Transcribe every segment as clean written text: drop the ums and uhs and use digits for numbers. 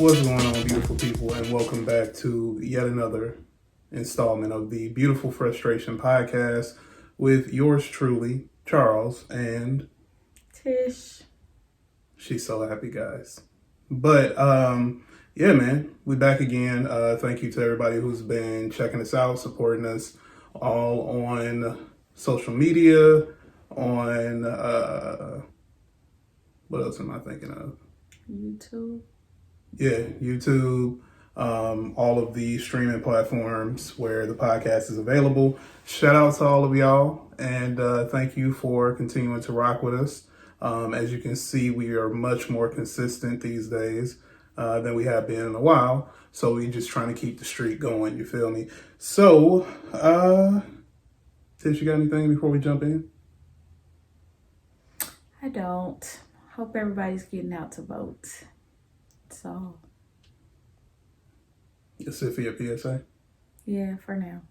What's going on, beautiful people, and welcome back to yet another installment of the Beautiful Frustration Podcast with yours truly, Charles, and Tish. she's so happy, guys. But yeah, man, we back again. Thank you to everybody who's been checking us out, supporting us all on social media, on what else am I thinking of? YouTube. Yeah, YouTube, all of the streaming platforms where the podcast is available. Shout out to all of y'all, and thank you for continuing to rock with us. As you can see, we are much more consistent these days than we have been in a while. So we're just trying to keep the streak going, you feel me? So, Tish, you got anything before we jump in? I don't. Hope everybody's getting out to vote. So, That's it for your PSA? yeah, for now.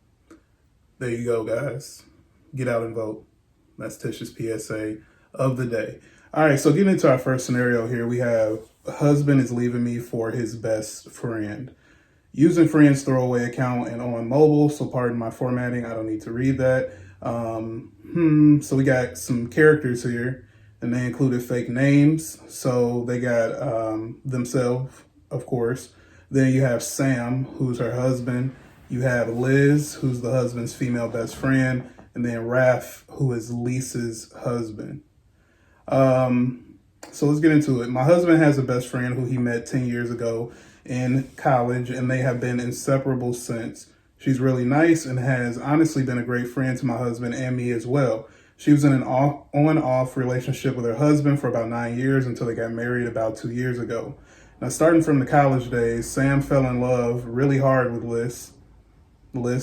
There you go, guys. Get out and vote. That's Tish's PSA of the day. All right, so getting into our first scenario here, we have a husband is leaving me for his best friend. Using friend's throwaway account and on mobile, so pardon my formatting, I don't need to read that. So we got some characters here, and they included fake names. So they got themselves, of course. Then you have Sam, who's her husband. You have Liz, who's the husband's female best friend. And then Raph, who is Lisa's husband. So let's get into it. My husband has a best friend who he met 10 years ago in college, and they have been inseparable since. She's really nice and has honestly been a great friend to my husband and me as well. She was in an on-off relationship with her husband for about 9 years until they got married about 2 years ago. Now, starting from the college days, Sam fell in love really hard with Liz,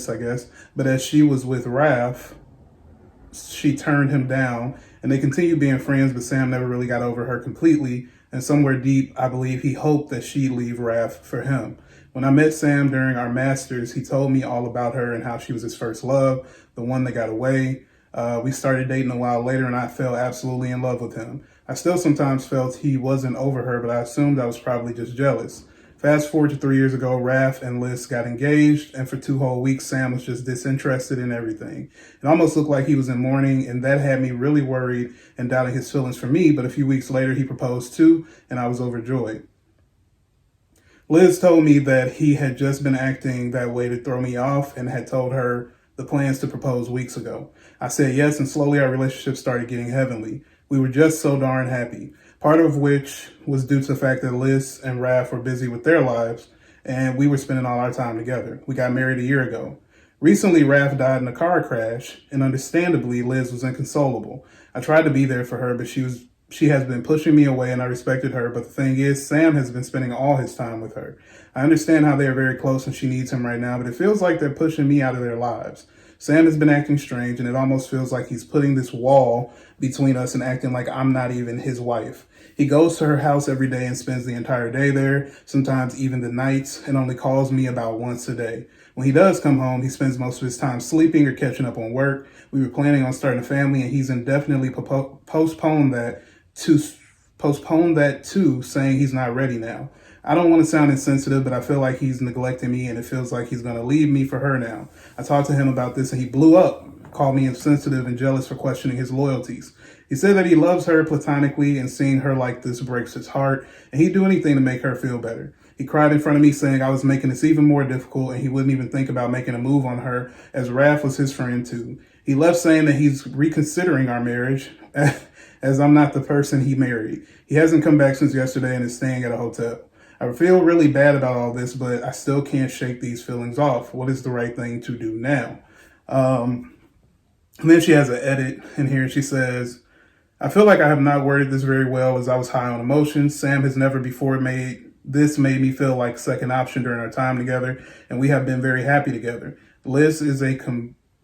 I guess. But as she was with Raph, she turned him down, and they continued being friends, but Sam never really got over her completely. And somewhere deep, I believe he hoped that she'd leave Raph for him. When I met Sam during our masters, he told me all about her and how she was his first love, the one that got away. We started dating a while later, and I fell absolutely in love with him. I still sometimes felt he wasn't over her, but I assumed I was probably just jealous. Fast forward to 3 years ago, Raph and Liz got engaged, and for 2 whole weeks, Sam was just disinterested in everything. It almost looked like he was in mourning, and that had me really worried and doubting his feelings for me, but a few weeks later, he proposed too, and I was overjoyed. Liz told me that he had just been acting that way to throw me off and had told her the plans to propose weeks ago. I said yes, and slowly our relationship started getting heavenly. We were just so darn happy. Part of which was due to the fact that Liz and Raph were busy with their lives, and we were spending all our time together. We got married a year ago. Recently, Raph died in a car crash, and understandably, Liz was inconsolable. I tried to be there for her, but she has been pushing me away, and I respected her. But the thing is, Sam has been spending all his time with her. I understand how they are very close and she needs him right now, but it feels like they're pushing me out of their lives. Sam has been acting strange, and it almost feels like he's putting this wall between us and acting like I'm not even his wife. He goes to her house every day and spends the entire day there, sometimes even the nights, and only calls me about once a day. When he does come home, he spends most of his time sleeping or catching up on work. We were planning on starting a family, and he's indefinitely postponed that too, saying he's not ready now. I don't want to sound insensitive, but I feel like he's neglecting me, and it feels like he's going to leave me for her now. I talked to him about this, and he blew up, called me insensitive and jealous for questioning his loyalties. He said that he loves her platonically, and seeing her like this breaks his heart, and he'd do anything to make her feel better. He cried in front of me, saying I was making this even more difficult, and he wouldn't even think about making a move on her, as Raph was his friend too. He left saying that he's reconsidering our marriage, as I'm not the person he married. He hasn't come back since yesterday and is staying at a hotel. I feel really bad about all this, but I still can't shake these feelings off. What is the right thing to do now? And then she has an edit in here. She says, I feel like I have not worded this very well as I was high on emotions. Sam has never before made me feel like second option during our time together, and we have been very happy together. Liz is a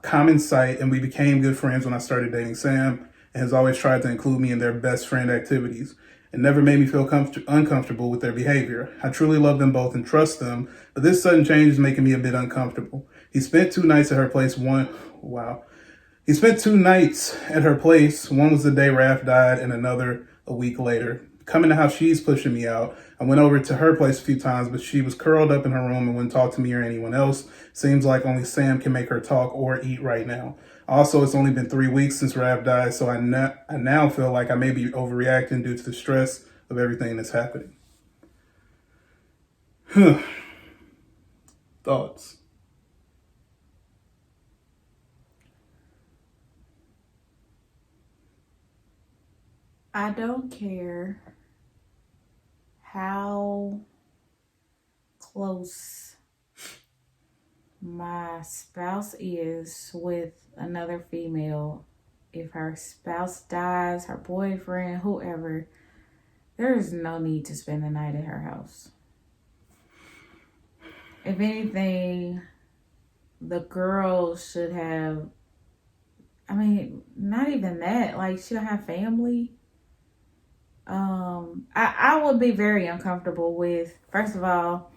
common sight, and we became good friends when I started dating Sam, and has always tried to include me in their best friend activities. It never made me feel uncomfortable with their behavior. I truly love them both and trust them, but this sudden change is making me a bit uncomfortable. He spent 2 nights at her place. He spent 2 nights at her place. One was the day Raph died, and another a week later. coming to how she's pushing me out. I went over to her place a few times, but she was curled up in her room and wouldn't talk to me or anyone else. Seems like only Sam can make her talk or eat right now. Also, it's only been 3 weeks since Rav died, so I now feel like I may be overreacting due to the stress of everything that's happening. Thoughts? I don't care how close my spouse is with another female. If her spouse dies, her boyfriend, whoever, there is no need to spend the night at her house. If anything, the girl should have, I mean, not even that, like, she don't have family. I would be very uncomfortable with, first of all,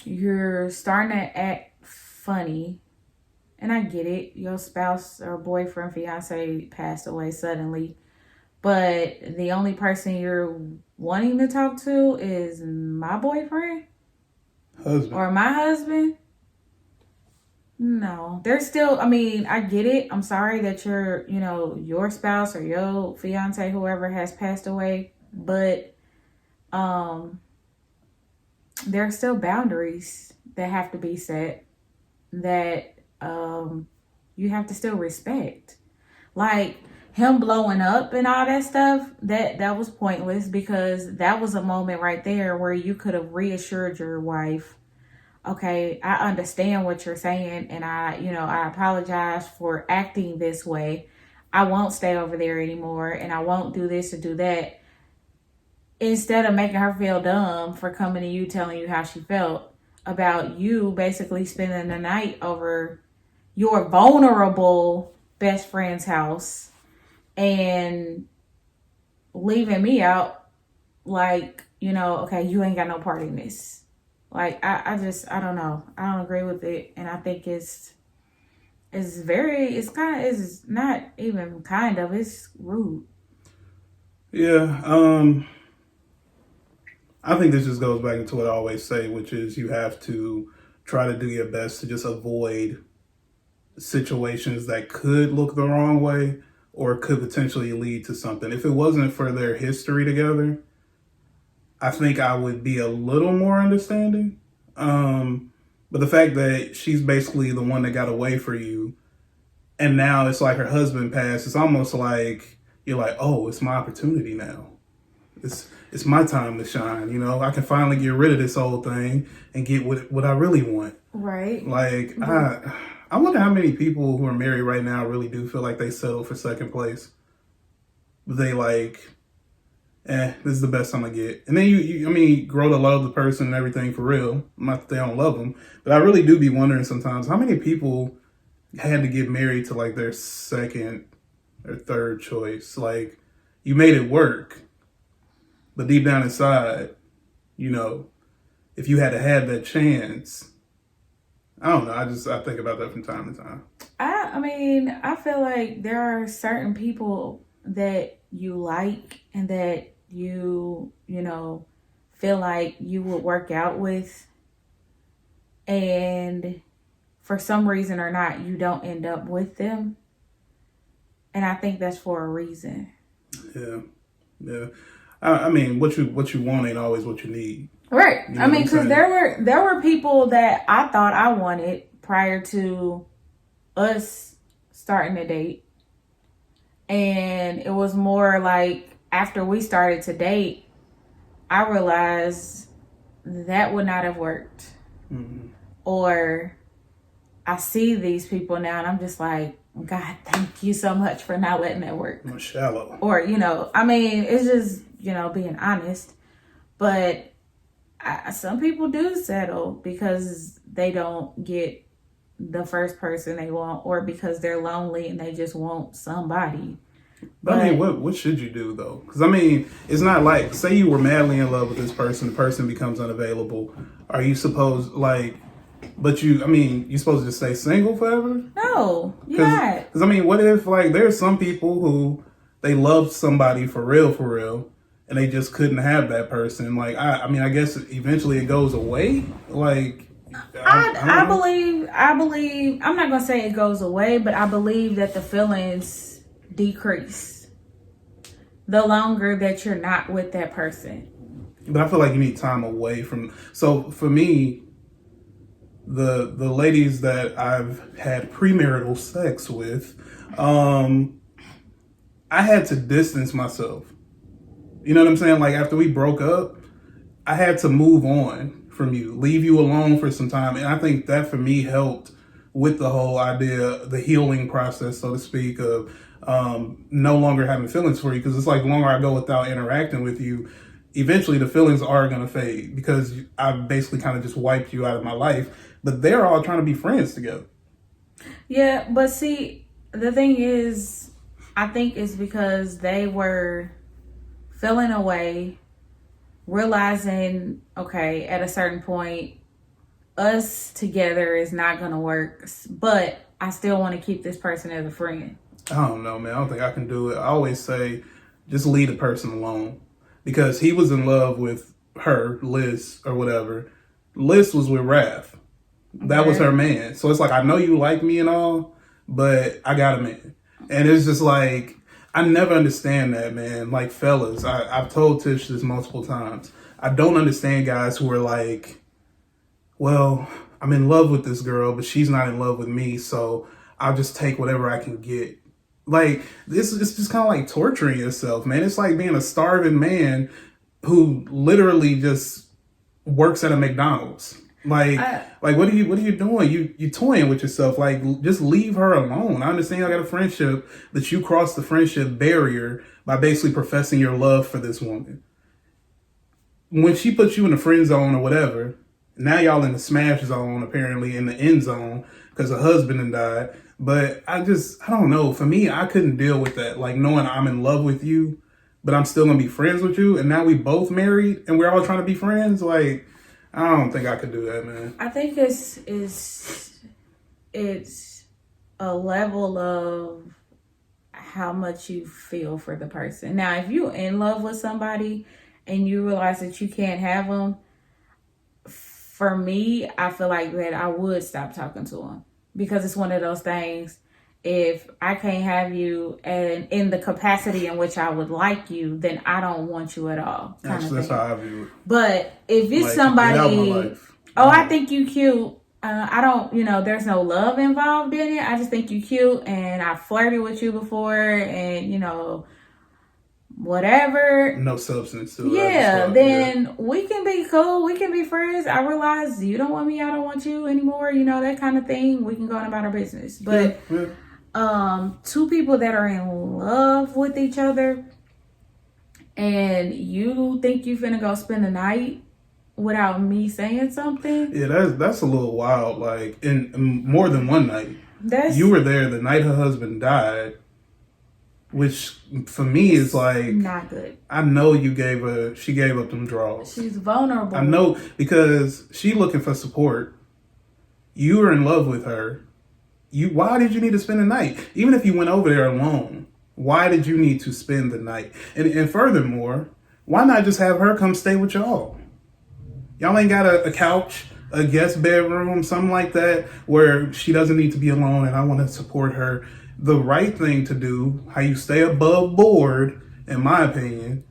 you're starting to act funny, and I get it. Your spouse or boyfriend, fiance passed away suddenly, but the only person you're wanting to talk to is my boyfriend Husband. or my husband. No, there's still, I mean, I get it. I'm sorry that your spouse or your fiance, whoever, has passed away, but there are still boundaries that have to be set that you have to still respect. Like him blowing up and all that stuff, that was pointless, because that was a moment right there where you could have reassured your wife, okay, I understand what you're saying, and I apologize for acting this way. I won't stay over there anymore, and I won't do this or do that. Instead of making her feel dumb for coming to you, telling you how she felt about you basically spending the night over your vulnerable best friend's house and leaving me out like, okay, you ain't got no part in this. Like, I don't know. I don't agree with it. And I think it's not even kind of, it's rude. Yeah. I think this just goes back into what I always say, which is you have to try to do your best to just avoid situations that could look the wrong way or could potentially lead to something. If it wasn't for their history together, I think I would be a little more understanding. But the fact that she's basically the one that got away for you, and now it's like her husband passed, it's almost like you're like, oh, it's my opportunity now. It's my time to shine. I can finally get rid of this whole thing and get what I really want. Right. Like, I wonder how many people who are married right now really do feel like they settle for second place. They like, this is the best I'm gonna get. And then you grow to love the person and everything for real. Not that they don't love them, but I really do be wondering sometimes how many people had to get married to like their second or third choice. Like, you made it work, but deep down inside, if you had to have that chance, I don't know. I think about that from time to time. I mean, I feel like there are certain people that you like and that you feel like you would work out with, and for some reason or not, you don't end up with them. And I think that's for a reason. Yeah. I mean, what you want ain't always what you need. Right. I mean, because there were people that I thought I wanted prior to us starting to date. And it was more like after we started to date, I realized that would not have worked. Mm-hmm. Or I see these people now and I'm just like, God, thank you so much for not letting that work. I'm shallow. Or, I mean, it's just, being honest. But some people do settle because they don't get the first person they want, or because they're lonely and they just want somebody. But I mean, what should you do though? Because I mean, it's not like, say you were madly in love with this person, the person becomes unavailable. Are you supposed you supposed to just stay single forever? No, you're not. Because I mean, what if like there's some people who they love somebody for real, and they just couldn't have that person. Like, I mean, I guess eventually it goes away. Like, I believe, I'm not going to say it goes away, but I believe that the feelings decrease the longer that you're not with that person. But I feel like you need time away from. So for me, the ladies that I've had premarital sex with, I had to distance myself. You know what I'm saying? Like after we broke up, I had to move on from you, leave you alone for some time. And I think that for me helped with the whole idea, the healing process, so to speak, of no longer having feelings for you. Because it's like the longer I go without interacting with you, eventually the feelings are going to fade because I basically kind of just wiped you out of my life. But they're all trying to be friends together. Yeah, but see, the thing is, I think it's because they were feeling away, realizing, okay, at a certain point, us together is not going to work, but I still want to keep this person as a friend. I don't know, man. I don't think I can do it. I always say, just leave the person alone. Because he was in love with her, Liz, or whatever. Liz was with Raph. That was her man. So it's like, I know you like me and all, but I got a man. And it's just like, I never understand that, man. Like, fellas, I've told Tish this multiple times. I don't understand guys who are like, well, I'm in love with this girl, but she's not in love with me, so I'll just take whatever I can get. Like, this is just kind of like torturing yourself, man. It's like being a starving man who literally just works at a McDonald's. Like what are you doing? You toying with yourself. Like, just leave her alone. I understand I got a friendship, but you crossed the friendship barrier by basically professing your love for this woman. When she puts you in the friend zone or whatever, now y'all in the smash zone, apparently in the end zone, because her husband had died. But I don't know. For me, I couldn't deal with that. Like, knowing I'm in love with you, but I'm still going to be friends with you. And now we both married and we're all trying to be friends. Like, I don't think I could do that, man. I think it's a level of how much you feel for the person. Now, if you're in love with somebody and you realize that you can't have them, for me, I feel like that I would stop talking to them. Because it's one of those things, if I can't have you and in the capacity in which I would like you, then I don't want you at all. Actually, that's how I view it. But if it's like, somebody, I think you cute. I don't, there's no love involved in it. I just think you cute and I flirted with you before and, whatever. No substance to it. Yeah, then we can be cool. We can be friends. I realize you don't want me. I don't want you anymore. That kind of thing. We can go on about our business. But two people that are in love with each other and you think you finna go spend the night without me saying something. Yeah, that's a little wild. Like, in more than one night. You were there the night her husband died. Which for me is like not good. I know she gave up them draws. She's vulnerable. I know because she looking for support. You were in love with her. Why did you need to spend the night? Even if you went over there alone, why did you need to spend the night? And furthermore, why not just have her come stay with y'all? Y'all ain't got a couch, a guest bedroom, something like that, where she doesn't need to be alone and I want to support her. The right thing to do, how you stay above board, in my opinion,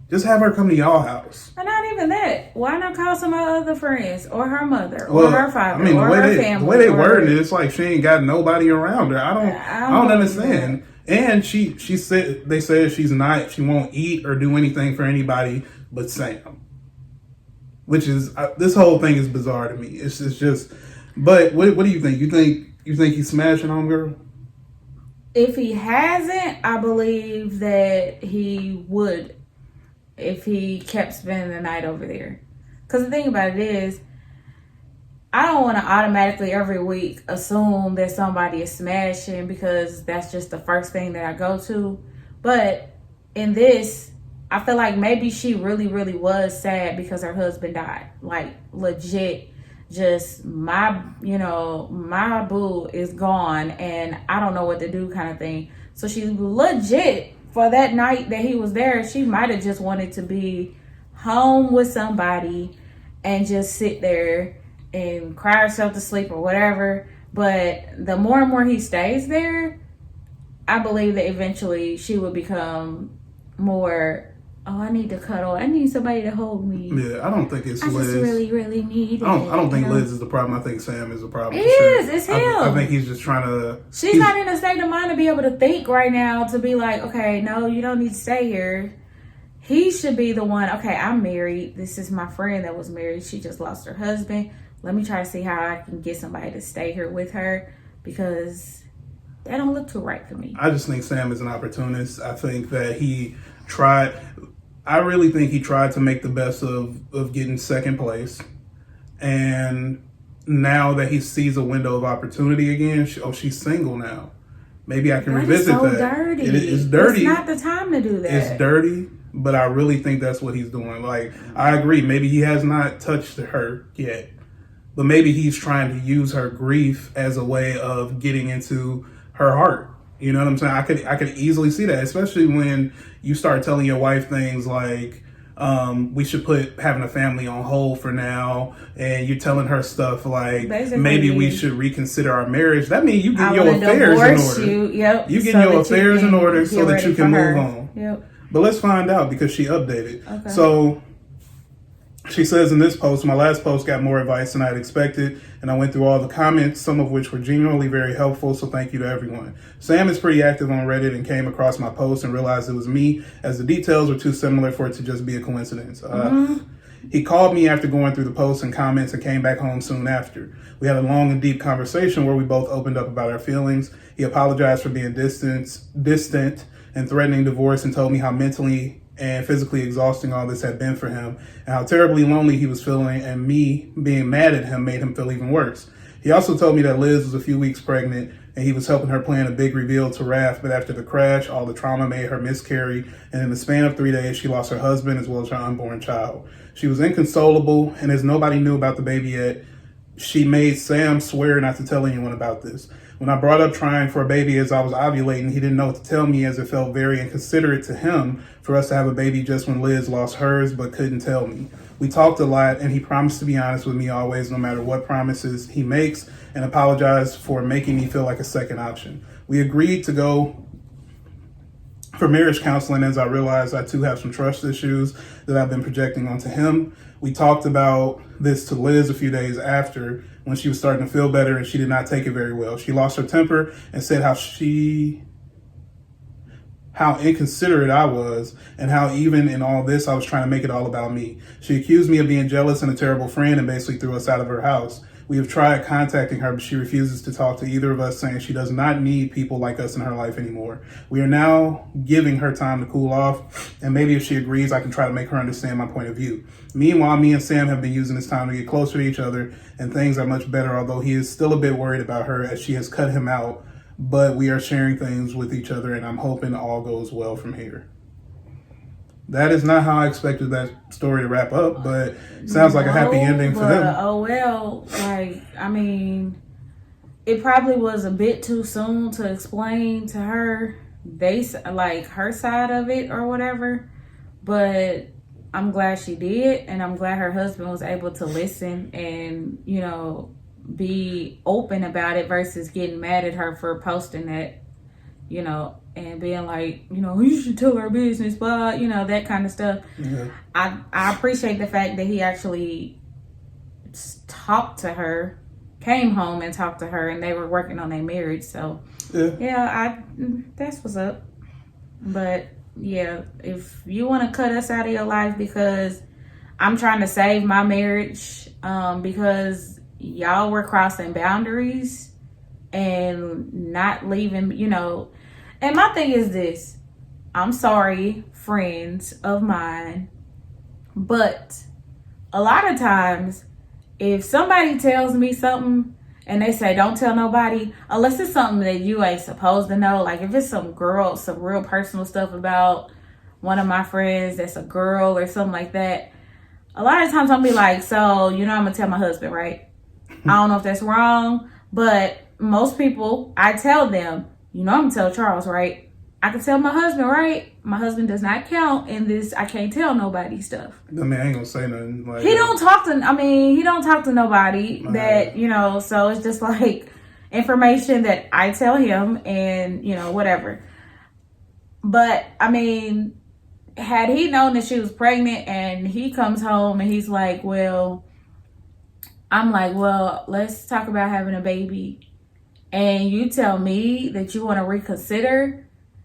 just have her come to y'all house. And not even that. Why not call some of her other friends or her mother or her father or her family? The way they worded it, it's like she ain't got nobody around her. I don't understand. And she said they said she won't eat or do anything for anybody but Sam. Which is this whole thing is bizarre to me. It's just. But what do you think? You think he's smashing on girl? If he hasn't, I believe that he would if he kept spending the night over there. Because the thing about it is, I don't want to automatically every week assume that somebody is smashing because that's just the first thing that I go to. But in this, I feel like maybe she really, really was sad because her husband died. Like, legit. Just my boo is gone and I don't know what to do kind of thing. So she legit, for that night that he was there, she might have just wanted to be home with somebody and just sit there and cry herself to sleep or whatever. But the more and more he stays there, I believe that eventually she would become more, oh, I need to cuddle. I need somebody to hold me. Yeah, I don't think it's I Liz. just really, really need it. I don't think you know? Liz is the problem. I think Sam is the problem. It for sure. is. It's him. I think he's just trying to. She's not in a state of mind to be able to think right now to be like, okay, no, you don't need to stay here. He should be the one, okay, I'm married. This is my friend that was married. She just lost her husband. Let me try to see how I can get somebody to stay here with her because that don't look too right for me. I just think Sam is an opportunist. I think that he tried. I really think he tried to make the best of getting second place. And now that he sees a window of opportunity again, she's single now. Maybe I can revisit so that. Dirty. It's dirty. It's not the time to do that. It's dirty, but I really think that's what he's doing. Like, I agree. Maybe he has not touched her yet, but maybe he's trying to use her grief as a way of getting into her heart. You know what I'm saying? I could easily see that, especially when you start telling your wife things like, we should put having a family on hold for now, and you're telling her stuff like, basically, maybe we should reconsider our marriage. That means you get I your wanna affairs in divorce order. You, yep, You get so your that affairs in order get so that ready you for can her. move on. Yep. But let's find out because she updated. Okay. So she says in this post, my last post got more advice than I had expected, and I went through all the comments, some of which were genuinely very helpful, so thank you to everyone. Sam is pretty active on Reddit and came across my post and realized it was me, as the details were too similar for it to just be a coincidence. He called me after going through the posts and comments and came back home soon after. We had a long and deep conversation where we both opened up about our feelings. He apologized for being distant and threatening divorce and told me how mentally and physically exhausting all this had been for him and how terribly lonely he was feeling, and me being mad at him made him feel even worse. He also told me that Liz was a few weeks pregnant and he was helping her plan a big reveal to Raph, but after the crash, all the trauma made her miscarry, and in the span of 3 days, she lost her husband as well as her unborn child. She was inconsolable, and as nobody knew about the baby yet, she made Sam swear not to tell anyone about this. When I brought up trying for a baby as I was ovulating, he didn't know what to tell me, as it felt very inconsiderate to him for us to have a baby just when Liz lost hers, but couldn't tell me. We talked a lot, and he promised to be honest with me always, no matter what promises he makes, and apologized for making me feel like a second option. We agreed to go for marriage counseling as I realized I too have some trust issues that I've been projecting onto him. We talked about this to Liz a few days after, when she was starting to feel better, and she did not take it very well. She lost her temper and said how inconsiderate I was, and how even in all this I was trying to make it all about me. She accused me of being jealous and a terrible friend and basically threw us out of her house. We have tried contacting her, but she refuses to talk to either of us, saying she does not need people like us in her life anymore. We are now giving her time to cool off, and maybe if she agrees, I can try to make her understand my point of view. Meanwhile, me and Sam have been using this time to get closer to each other, and things are much better, although he is still a bit worried about her as she has cut him out, but we are sharing things with each other, and I'm hoping all goes well from here. That is not how I expected that story to wrap up, but sounds like a happy ending for them. Oh well, like, I mean, it probably was a bit too soon to explain to her her side of it or whatever, but I'm glad she did, and I'm glad her husband was able to listen and, you know, be open about it versus getting mad at her for posting that, you know, and being like, you know, you should tell our business, blah, you know, that kind of stuff. Yeah. I appreciate the fact that he actually talked to her, came home and talked to her, and they were working on their marriage. So, yeah, that's what's up. But, yeah, if you want to cut us out of your life because I'm trying to save my marriage because y'all were crossing boundaries and not leaving, you know. And my thing is this. I'm sorry, friends of mine, but a lot of times if somebody tells me something and they say don't tell nobody, unless it's something that you ain't supposed to know, like if it's some real personal stuff about one of my friends that's a girl or something like that, a lot of times I'll be like, so, you know, I'm gonna tell my husband, right? I don't know if that's wrong, but most people, I tell them, you know, I'm gonna tell Charles, right? I can tell my husband, right? My husband does not count in this I can't tell nobody stuff. I mean, I ain't gonna say nothing. Like, He don't talk to nobody that, so it's just like information that I tell him and, whatever. But I mean, had he known that she was pregnant and he comes home and he's like, well, I'm like, well, let's talk about having a baby. And you tell me that you want to reconsider.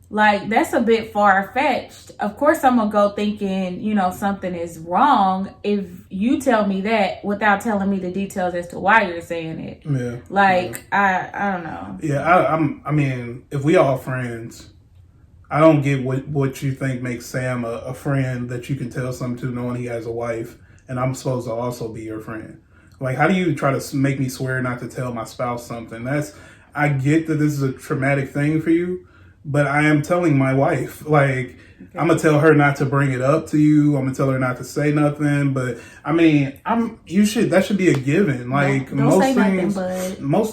Like, that's a bit far-fetched. Of course, I'm going to go thinking, something is wrong if you tell me that without telling me the details as to why you're saying it. Yeah. Like, yeah. I don't know. Yeah, I mean, if we all friends, I don't get what you think makes Sam a friend that you can tell something to knowing he has a wife, and I'm supposed to also be your friend. Like, how do you try to make me swear not to tell my spouse something? I get that this is a traumatic thing for you, but I am telling my wife, like, okay. I'm going to tell her not to bring it up to you. I'm going to tell her not to say nothing. But I mean, that should be a given. Like, most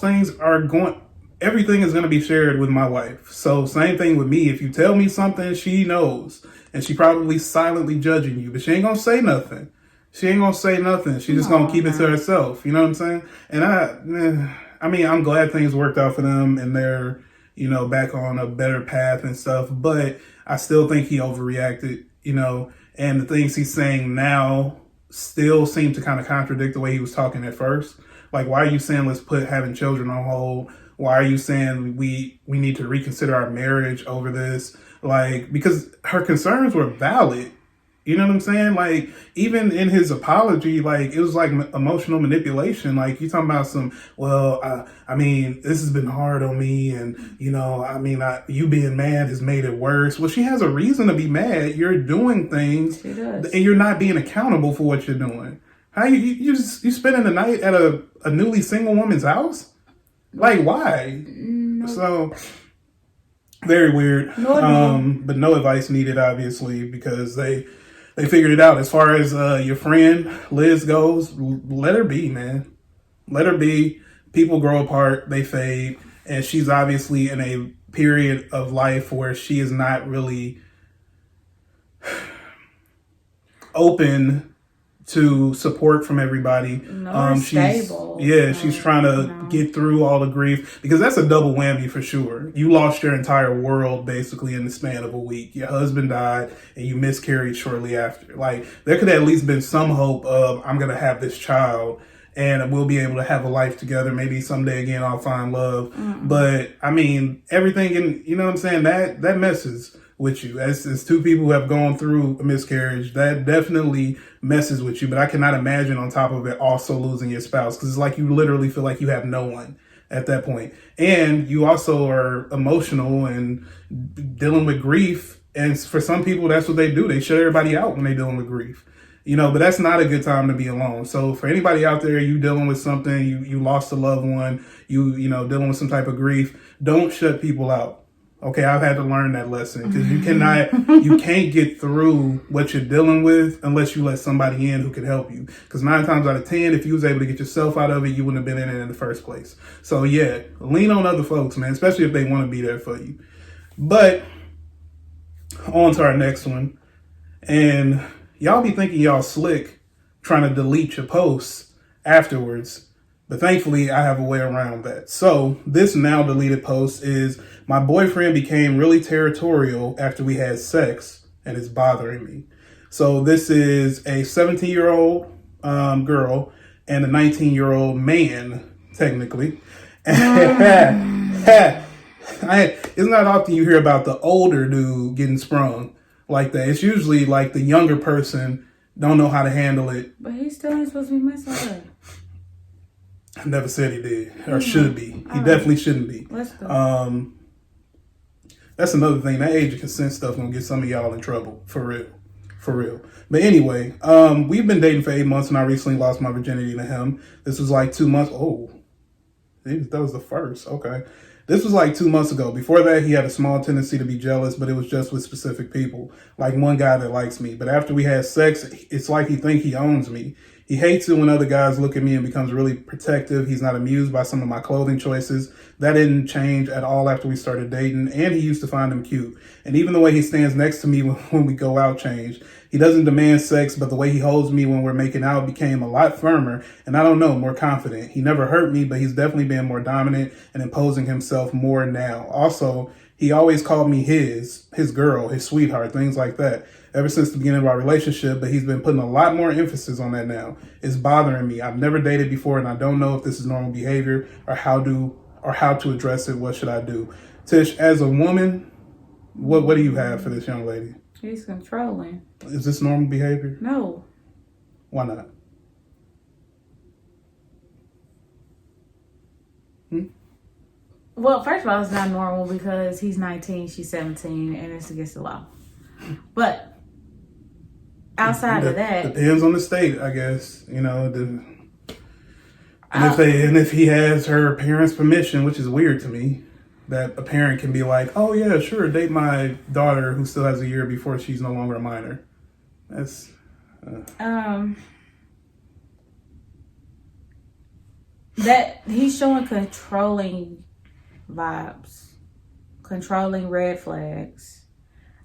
things are everything is going to be shared with my wife. So same thing with me. If you tell me something, she knows, and she probably silently judging you, but she ain't going to say nothing. She ain't going to say nothing. She just going to keep it to herself. You know what I'm saying? And I mean, I'm glad things worked out for them and they're, back on a better path and stuff. But I still think he overreacted, and the things he's saying now still seem to kind of contradict the way he was talking at first. Like, why are you saying let's put having children on hold? Why are you saying we need to reconsider our marriage over this? Like, because her concerns were valid. You know what I'm saying? Like, even in his apology, like, it was like emotional manipulation. Like, you talking about I mean, this has been hard on me. And, you being mad has made it worse. Well, she has a reason to be mad. You're doing things and you're not being accountable for what you're doing. How you spending the night at a newly single woman's house? Like, why? No. So, very weird. But no advice needed, obviously, because they figured it out. As far as your friend Liz goes, let her be, man. Let her be. People grow apart, they fade, and she's obviously in a period of life where she is not really open to support from everybody. She's stable. She's trying to get through all the grief, because that's a double whammy for sure. You lost your entire world basically in the span of a week. Your husband died and you miscarried shortly after. Like, there could at least been some hope of, I'm going to have this child and we'll be able to have a life together. Maybe someday again I'll find love. Mm-hmm. But I mean, everything you know what I'm saying? That messes with you. As two people who have gone through a miscarriage, that definitely messes with you. But I cannot imagine on top of it also losing your spouse, because it's like you literally feel like you have no one at that point. And you also are emotional and dealing with grief. And for some people, that's what they do. They shut everybody out when they're dealing with grief. But that's not a good time to be alone. So for anybody out there, you dealing with something, you lost a loved one, you dealing with some type of grief, don't shut people out. Okay, I've had to learn that lesson, because you can't get through what you're dealing with unless you let somebody in who can help you. Because 9 times out of 10, if you was able to get yourself out of it, you wouldn't have been in it in the first place. So yeah, lean on other folks, man, especially if they want to be there for you. But on to our next one. And y'all be thinking y'all slick trying to delete your posts afterwards. But thankfully, I have a way around that. So this now deleted post is, my boyfriend became really territorial after we had sex and it's bothering me. So this is a 17-year-old girl and a 19-year-old man, technically. Isn't that often you hear about the older dude getting sprung like that? It's usually like the younger person don't know how to handle it. But he's still ain't supposed to be messing with her. I never said he did or should be. He definitely shouldn't be. Let's go. That's another thing. That age of consent stuff gonna get some of y'all in trouble. For real. But anyway, we've been dating for 8 months and I recently lost my virginity to him. This was like 2 months. Oh, that was the first. Okay. This was like 2 months ago. Before that, he had a small tendency to be jealous, but it was just with specific people. Like one guy that likes me. But after we had sex, it's like he thinks he owns me. He hates it when other guys look at me and becomes really protective. He's not amused by some of my clothing choices. That didn't change at all after we started dating, and he used to find them cute. And even the way he stands next to me when we go out changed. He doesn't demand sex, but the way he holds me when we're making out became a lot firmer and I don't know, more confident. He never hurt me, but he's definitely been more dominant and imposing himself more now. Also, he always called me his girl, his sweetheart, things like that ever since the beginning of our relationship, but he's been putting a lot more emphasis on that now. It's bothering me. I've never dated before and I don't know if this is normal behavior or how to address it. What should I do? Tish, as a woman, what do you have for this young lady? He's controlling. Is this normal behavior? No. Why not? Well, first of all, it's not normal because he's 19, she's 17, and it's against the law. But outside of that, depends on the state, I guess. You know, and if he has her parents' permission, which is weird to me, that a parent can be like, "Oh yeah, sure, date my daughter who still has a year before she's no longer a minor." That's that he's showing controlling vibes, controlling red flags.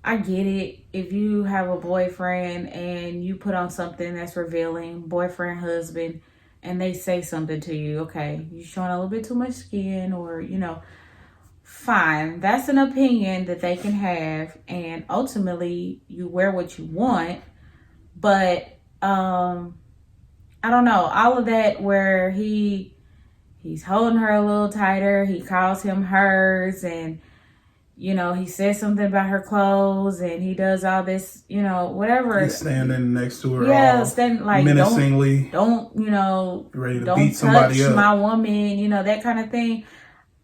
I get it. If you have a boyfriend and you put on something that's revealing, boyfriend, husband, and they say something to you, okay, you're showing a little bit too much skin, or, you know, fine. That's an opinion that they can have, and ultimately you wear what you want. But I don't know, all of that where he's holding her a little tighter, he calls him hers, and you know, he says something about her clothes, and he does all this, you know, whatever. He's standing next to her, yeah, standing like menacingly, don't you know, ready to don't beat somebody touch up. my woman, you know, that kind of thing.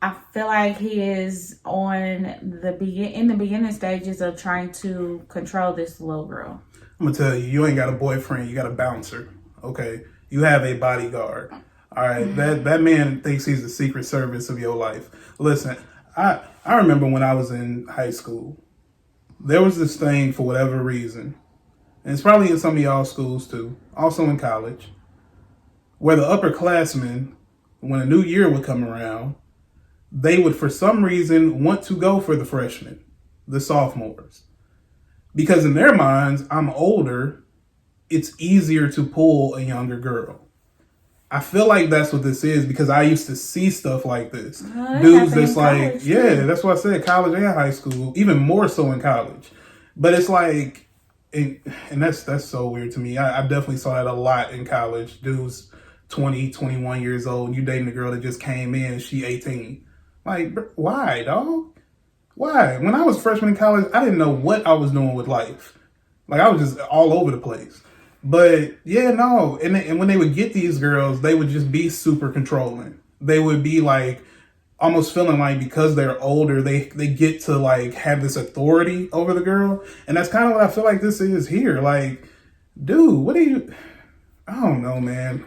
I feel like he is in the beginning stages of trying to control this little girl. I'm gonna tell you, you ain't got a boyfriend, you got a bouncer. Okay, you have a bodyguard. All right, that man thinks he's the Secret Service of your life. Listen, I remember when I was in high school, there was this thing for whatever reason, and it's probably in some of y'all schools too, also in college, where the upperclassmen, when a new year would come around, they would for some reason want to go for the freshmen, the sophomores. Because in their minds, I'm older, it's easier to pull a younger girl. I feel like that's what this is because I used to see stuff like this. Dudes that's like, yeah, that's what I said, college and high school, even more so in college. But it's like, and that's so weird to me. I definitely saw that a lot in college. Dudes 20, 21 years old, you dating a girl that just came in, she 18. Like, why, dog? Why? When I was freshman in college, I didn't know what I was doing with life. Like, I was just all over the place. But yeah, no. And when they would get these girls, they would just be super controlling. They would be like almost feeling like because they're older, they get to like have this authority over the girl. And that's kind of what I feel like this is here. Like, dude, I don't know, man.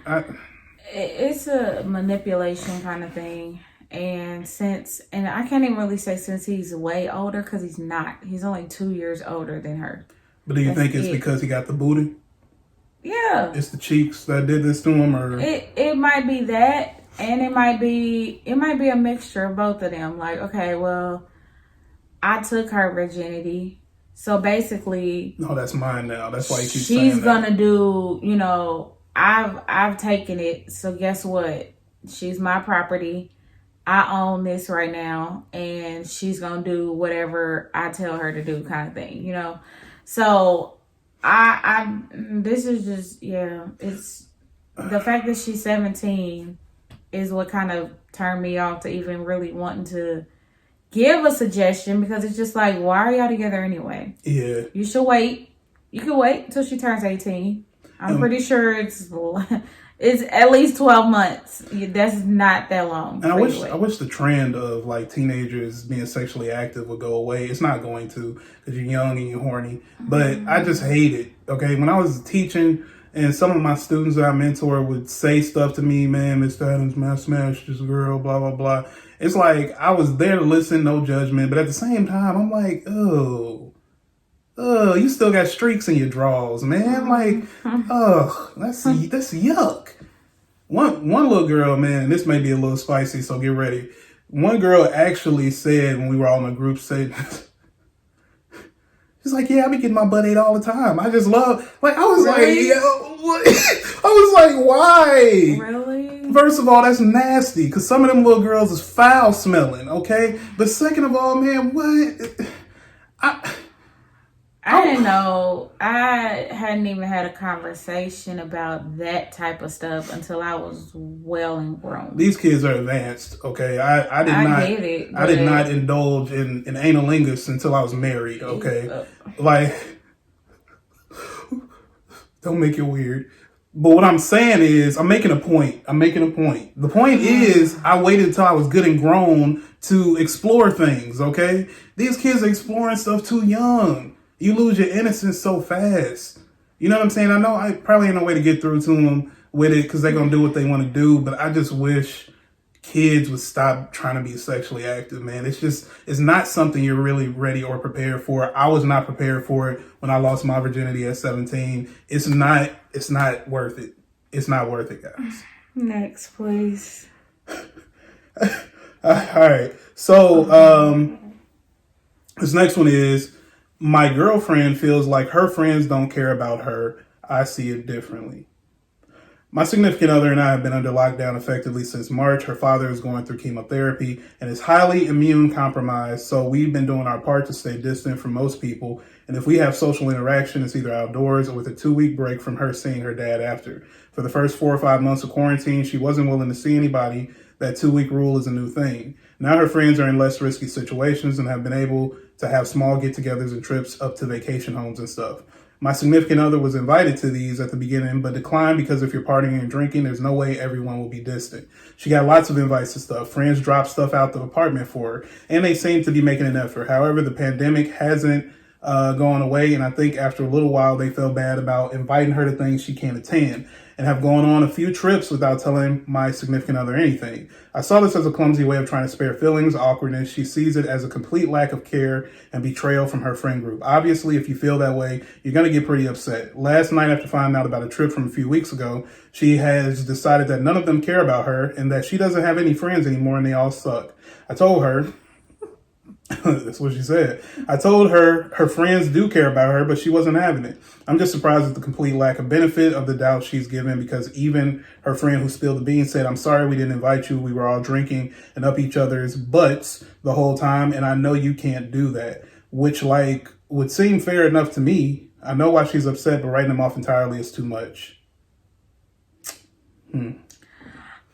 It's a manipulation kind of thing. And I can't even really say since he's way older, because he's not. He's only 2 years older than her. But do you think it's because he got the booty? Yeah. It's the cheeks that did this to him, or it might be that, and it might be a mixture of both of them. Like, okay, well, I took her virginity, so basically, no, that's mine now. That's why you keep saying she's gonna do. You know, I've taken it, so guess what? She's my property. I own this right now, and she's gonna do whatever I tell her to do, kind of thing. You know, so. This is just, yeah, it's the fact that she's 17 is what kind of turned me off to even really wanting to give a suggestion, because it's just like, why are y'all together anyway? Yeah. You should wait. You can wait till she turns 18. I'm pretty sure it's at least 12 months. That's not that long. And I wish the trend of like teenagers being sexually active would go away. It's not going to, because you're young and you're horny. But I just hate it. Okay, when I was teaching and some of my students that I mentor would say stuff to me, man, Mr. Adams, man, I smashed this girl, blah, blah, blah. It's like I was there to listen, no judgment. But at the same time, I'm like, oh, You still got streaks in your drawers, man. Like, that's yuck. One little girl, man, this may be a little spicy, so get ready. One girl actually said when we were all in a group setting, she's like, yeah, I be getting my butt ate all the time. I just love, like, I was Really? like, yo, what? I was like, why? Really? First of all, that's nasty, because some of them little girls is foul smelling, okay? But second of all, man, what? I didn't know. I hadn't even had a conversation about that type of stuff until I was well and grown. These kids are advanced, okay? I get it. I did but- not indulge in analingus until I was married, okay? Like, don't make it weird. But what I'm saying is, I'm making a point. The point is, I waited until I was good and grown to explore things, okay? These kids are exploring stuff too young. You lose your innocence so fast. You know what I'm saying? I know I probably ain't no way to get through to them with it because they're going to do what they want to do, but I just wish kids would stop trying to be sexually active, man. It's not something you're really ready or prepared for. I was not prepared for it when I lost my virginity at 17. It's not worth it. It's not worth it, guys. Next, please. All right. So, this next one is, my girlfriend feels like her friends don't care about her. I see it differently. My significant other and I have been under lockdown effectively since March. Her father is going through chemotherapy and is highly immune compromised, so we've been doing our part to stay distant from most people. And if we have social interaction, it's either outdoors or with a 2-week break from her seeing her dad after. For the first 4 or 5 months of quarantine, she wasn't willing to see anybody. That 2-week rule is a new thing. Now her friends are in less risky situations and have been able to have small get-togethers and trips up to vacation homes and stuff. My significant other was invited to these at the beginning, but declined because if you're partying and drinking, there's no way everyone will be distant. She got lots of invites to stuff. Friends dropped stuff out the apartment for her, and they seem to be making an effort. However, the pandemic hasn't gone away, and I think after a little while, they felt bad about inviting her to things she can't attend, and have gone on a few trips without telling my significant other anything. I saw this as a clumsy way of trying to spare feelings, awkwardness. She sees it as a complete lack of care and betrayal from her friend group. Obviously, if you feel that way, you're going to get pretty upset. Last night, after finding out about a trip from a few weeks ago, she has decided that none of them care about her and that she doesn't have any friends anymore and they all suck. I told her, that's what she said. I told her her friends do care about her, but she wasn't having it. I'm just surprised at the complete lack of benefit of the doubt she's given, because even her friend who spilled the beans said, I'm sorry we didn't invite you. We were all drinking and up each other's butts the whole time, and I know you can't do that, which would seem fair enough to me. I know why she's upset, but writing them off entirely is too much.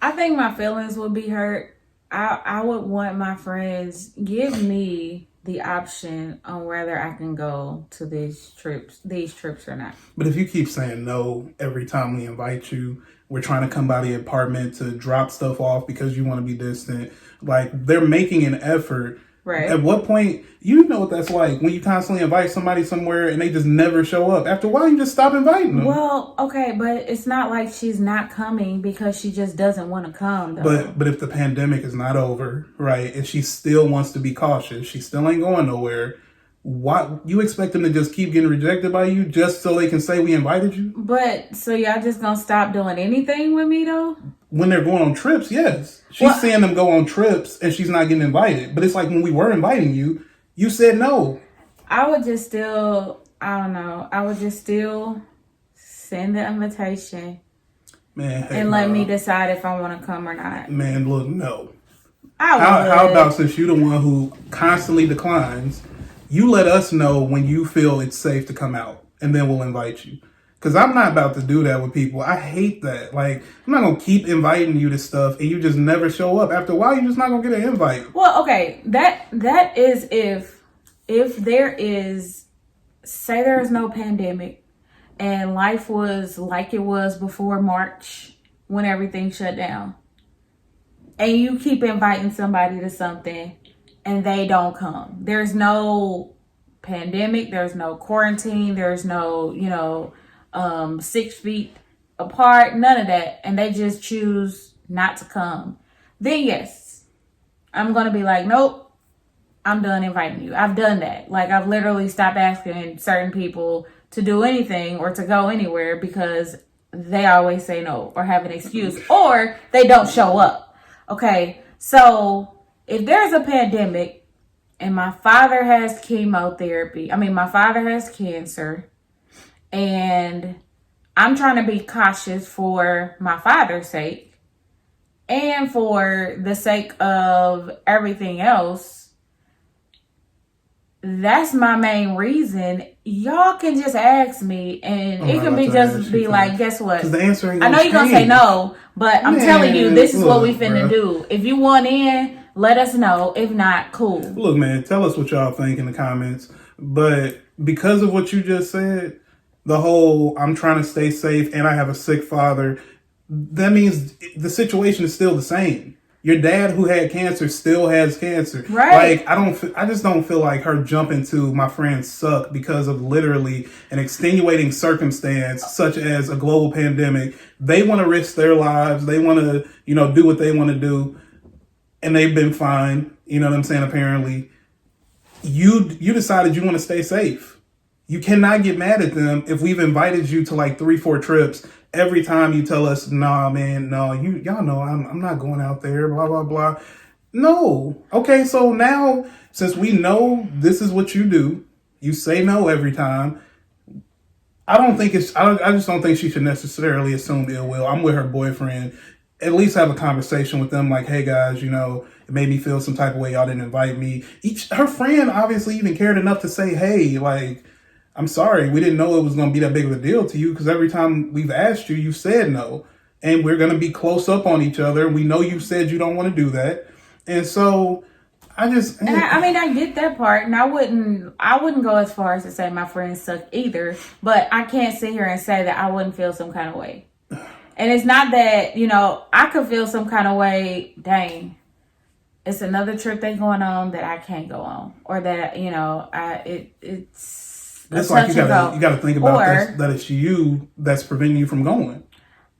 I think my feelings would be hurt. I would want my friends give me the option on whether I can go to these trips or not. But if you keep saying no every time we invite you, we're trying to come by the apartment to drop stuff off because you want to be distant. Like, they're making an effort. Right. At what point, you know what that's like when you constantly invite somebody somewhere and they just never show up. After a while, you just stop inviting them. Well, okay, but it's not like she's not coming because she just doesn't want to come, though. But if the pandemic is not over, right, and she still wants to be cautious, she still ain't going nowhere, why you expect them to just keep getting rejected by you just so they can say we invited you? But so y'all just gonna stop doing anything with me, though? When they're going on trips, yes. She's seeing them go on trips and she's not getting invited. But it's like when we were inviting you, you said no. I would just still, I don't know. I would just still send the invitation, man, and let me decide if I want to come or not. Man, look, no. How about, since you're the one who constantly declines, you let us know when you feel it's safe to come out, and then we'll invite you. Because I'm not about to do that with people. I hate that. Like, I'm not going to keep inviting you to stuff and you just never show up. After a while, you're just not going to get an invite. Well, okay. That is if there is, say there is no pandemic and life was like it was before March when everything shut down. And you keep inviting somebody to something and they don't come. There's no pandemic. There's no quarantine. There's no, 6 feet apart, none of that, and they just choose not to come, then yes, I'm gonna be like, nope, I'm done inviting you. I've done that. Like, I've literally stopped asking certain people to do anything or to go anywhere because they always say no or have an excuse or they don't show up. Okay, so if there's a pandemic and my father has my father has cancer, and I'm trying to be cautious for my father's sake and for the sake of everything else, that's my main reason. Y'all can just ask me, and it can be just be like, guess what? The answer ain't I know you're gonna say no, but I'm telling you, this is what we finna do. If you want in, let us know. If not, cool. Look, man, tell us what y'all think in the comments. But because of what you just said, the whole I'm trying to stay safe and I have a sick father, that means the situation is still the same. Your dad who had cancer still has cancer. Right. Like, I just don't feel like her jumping to my friends suck because of literally an extenuating circumstance such as a global pandemic. They want to risk their lives. They want to, do what they want to do. And they've been fine. You know what I'm saying? Apparently, you decided you want to stay safe. You cannot get mad at them if we've invited you to like 3-4 trips. Every time you tell us, nah, man, no, y'all know I'm not going out there, blah, blah, blah. No. Okay, so now, since we know this is what you do, you say no every time. I just don't think she should necessarily assume ill will. I'm with her boyfriend. At least have a conversation with them like, hey guys, it made me feel some type of way. Y'all didn't invite me. Her friend obviously even cared enough to say, hey, like, I'm sorry, we didn't know it was going to be that big of a deal to you because every time we've asked you, you said no. And we're going to be close up on each other. We know you said you don't want to do that. And so I get that part. And I wouldn't go as far as to say my friends suck either. But I can't sit here and say that I wouldn't feel some kind of way. And it's not that, I could feel some kind of way, dang, it's another trip that's going on that I can't go on. Or that, it's... That's like you gotta think about that it's you that's preventing you from going.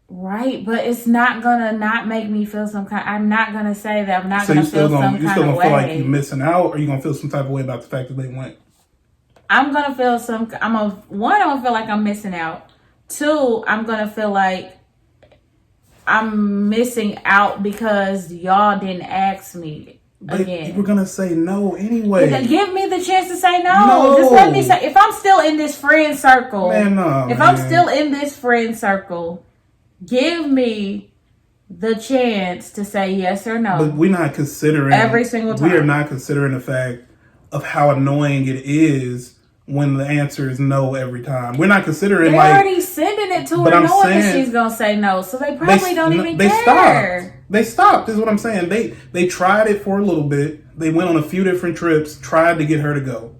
Right, but it's not gonna not make me feel some kind. I'm not gonna say that I'm not gonna feel some kind of way. You still gonna feel like you're missing out, or you gonna feel some type of way about the fact that they went? I'm gonna feel I'm gonna feel like I'm missing out. 2, I'm gonna feel like I'm missing out because y'all didn't ask me. But you were gonna say no anyway. Give me the chance to say no. Just let me say. If I'm still in this friend circle, I'm still in this friend circle, give me the chance to say yes or no. But we're not considering every single time. We are not considering the fact of how annoying it is when the answer is no every time. We're not considering They're already sending it to her knowing that she's gonna say no, so they probably don't even care. They stopped, is what I'm saying. They tried it for a little bit. They went on a few different trips, tried to get her to go.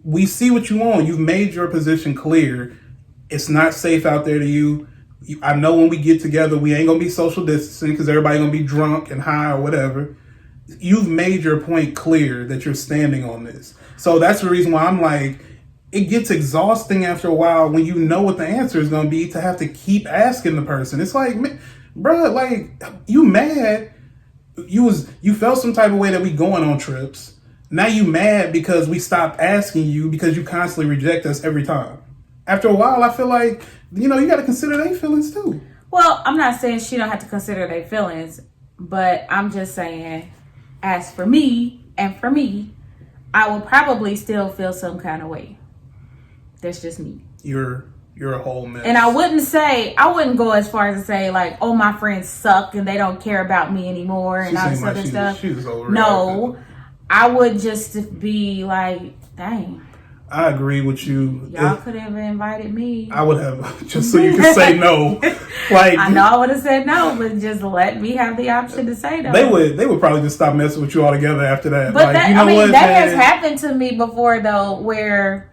We see what you want. You've made your position clear. It's not safe out there to you. I know when we get together, we ain't going to be social distancing because everybody going to be drunk and high or whatever. You've made your point clear that you're standing on this. So that's the reason why I'm like, it gets exhausting after a while when you know what the answer is going to be to have to keep asking the person. It's like, bro, like, you mad? You felt some type of way that we going on trips. Now you mad because we stopped asking you because you constantly reject us every time. After a while, I feel like, you got to consider their feelings too. Well, I'm not saying she don't have to consider their feelings, but I'm just saying, as for me, I would probably still feel some kind of way. That's just me. You're a whole mess. And I wouldn't go as far as to say like, oh, my friends suck and they don't care about me anymore and all this other stuff. No, I would just be like, dang. I agree with you. Y'all could have invited me. I would have, just so you could say no. Like, I know I would have said no, but just let me have the option to say no. They would probably just stop messing with you altogether after that. But that has happened to me before though, where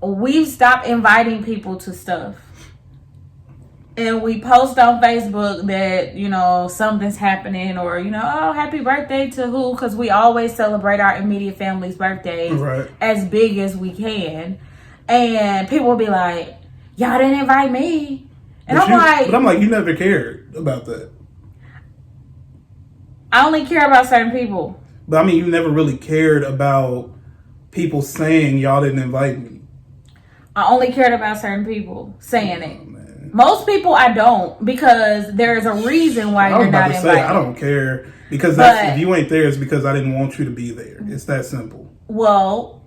we've stopped inviting people to stuff. And we post on Facebook that, something's happening or, oh, happy birthday to who? Because we always celebrate our immediate family's birthdays as big as we can. And people will be like, y'all didn't invite me. And But I'm like, you never cared about that. I only care about certain people. But I mean, you never really cared about people saying y'all didn't invite me. I only cared about certain people saying it. Man. Most people I don't, because there's a reason why you're not invited. I don't care, because if you ain't there, it's because I didn't want you to be there. It's that simple. Well,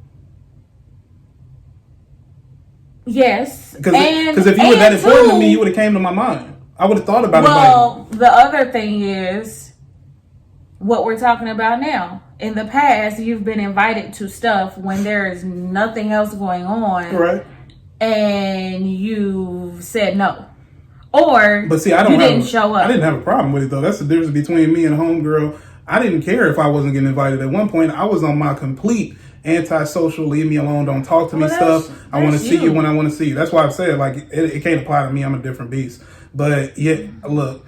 yes. Because if you were that important to me, you would have came to my mind. I would have thought about it. Well, the other thing is what we're talking about now. In the past, you've been invited to stuff when there is nothing else going on. Correct. And you said no. Or but see, you didn't show up. I didn't have a problem with it, though. That's the difference between me and homegirl. I didn't care if I wasn't getting invited. At one point, I was on my complete antisocial, leave me alone, don't talk to me stuff. I want to see you when I want to see you. That's why I've said, like, it can't apply to me. I'm a different beast. But yeah, look,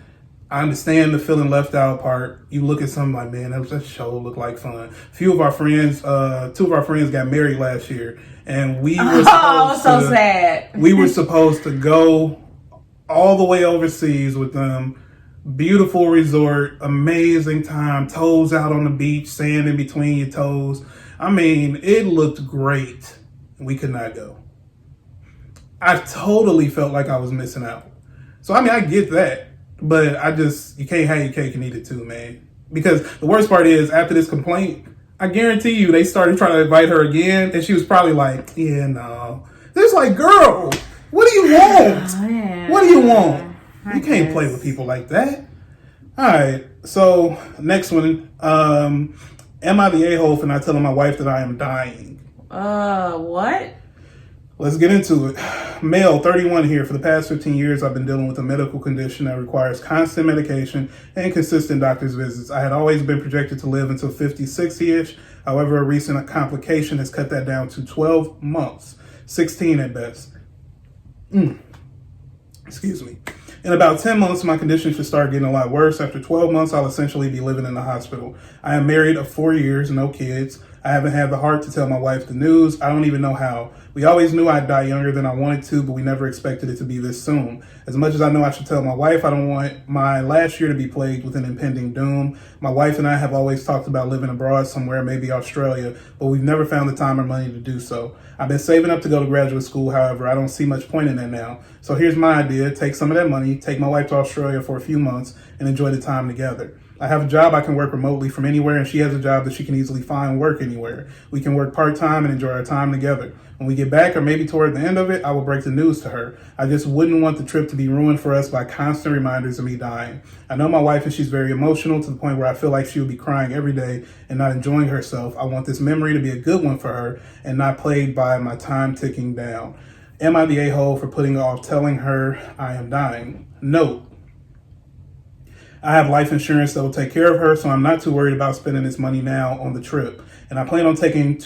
I understand the feeling left out part. You look at something like, man, that show looked like fun. Two of our friends got married last year, and we were sad. We were supposed to go all the way overseas with them. Beautiful resort, amazing time, toes out on the beach, sand in between your toes. I mean, it looked great. We could not go. I totally felt like I was missing out. So, I mean, I get that. But you can't have your cake and eat it too, man. Because the worst part is, after this complaint, I guarantee you they started trying to invite her again. And she was probably like, yeah, no. It's like, girl, what do you want? Oh, yeah. What do you want? You can't play with people like that. All right. So, next one. Am I the a-hole for not telling my wife that I am dying? What? Let's get into it. Male, 31 here. For the past 15 years, I've been dealing with a medical condition that requires constant medication and consistent doctor's visits. I had always been projected to live until 50, 60-ish. However, a recent complication has cut that down to 12 months, 16 at best. Excuse me. In about 10 months, my condition should start getting a lot worse. After 12 months, I'll essentially be living in the hospital. I am married of 4 years, no kids. I haven't had the heart to tell my wife the news. I don't even know how. We always knew I'd die younger than I wanted to, but we never expected it to be this soon. As much as I know I should tell my wife, I don't want my last year to be plagued with an impending doom. My wife and I have always talked about living abroad somewhere, maybe Australia, but we've never found the time or money to do so. I've been saving up to go to graduate school, however, I don't see much point in that now. So here's my idea. Take some of that money, take my wife to Australia for a few months, and enjoy the time together. I have a job I can work remotely from anywhere, and she has a job that she can easily find work anywhere. We can work part-time and enjoy our time together. When we get back, or maybe toward the end of it, I will break the news to her. I just wouldn't want the trip to be ruined for us by constant reminders of me dying. I know my wife, and she's very emotional to the point where I feel like she would be crying every day and not enjoying herself. I want this memory to be a good one for her and not plagued by my time ticking down. Am I the a-hole for putting off telling her I am dying? Note. I have life insurance that will take care of her, so I'm not too worried about spending this money now on the trip. And I plan on talking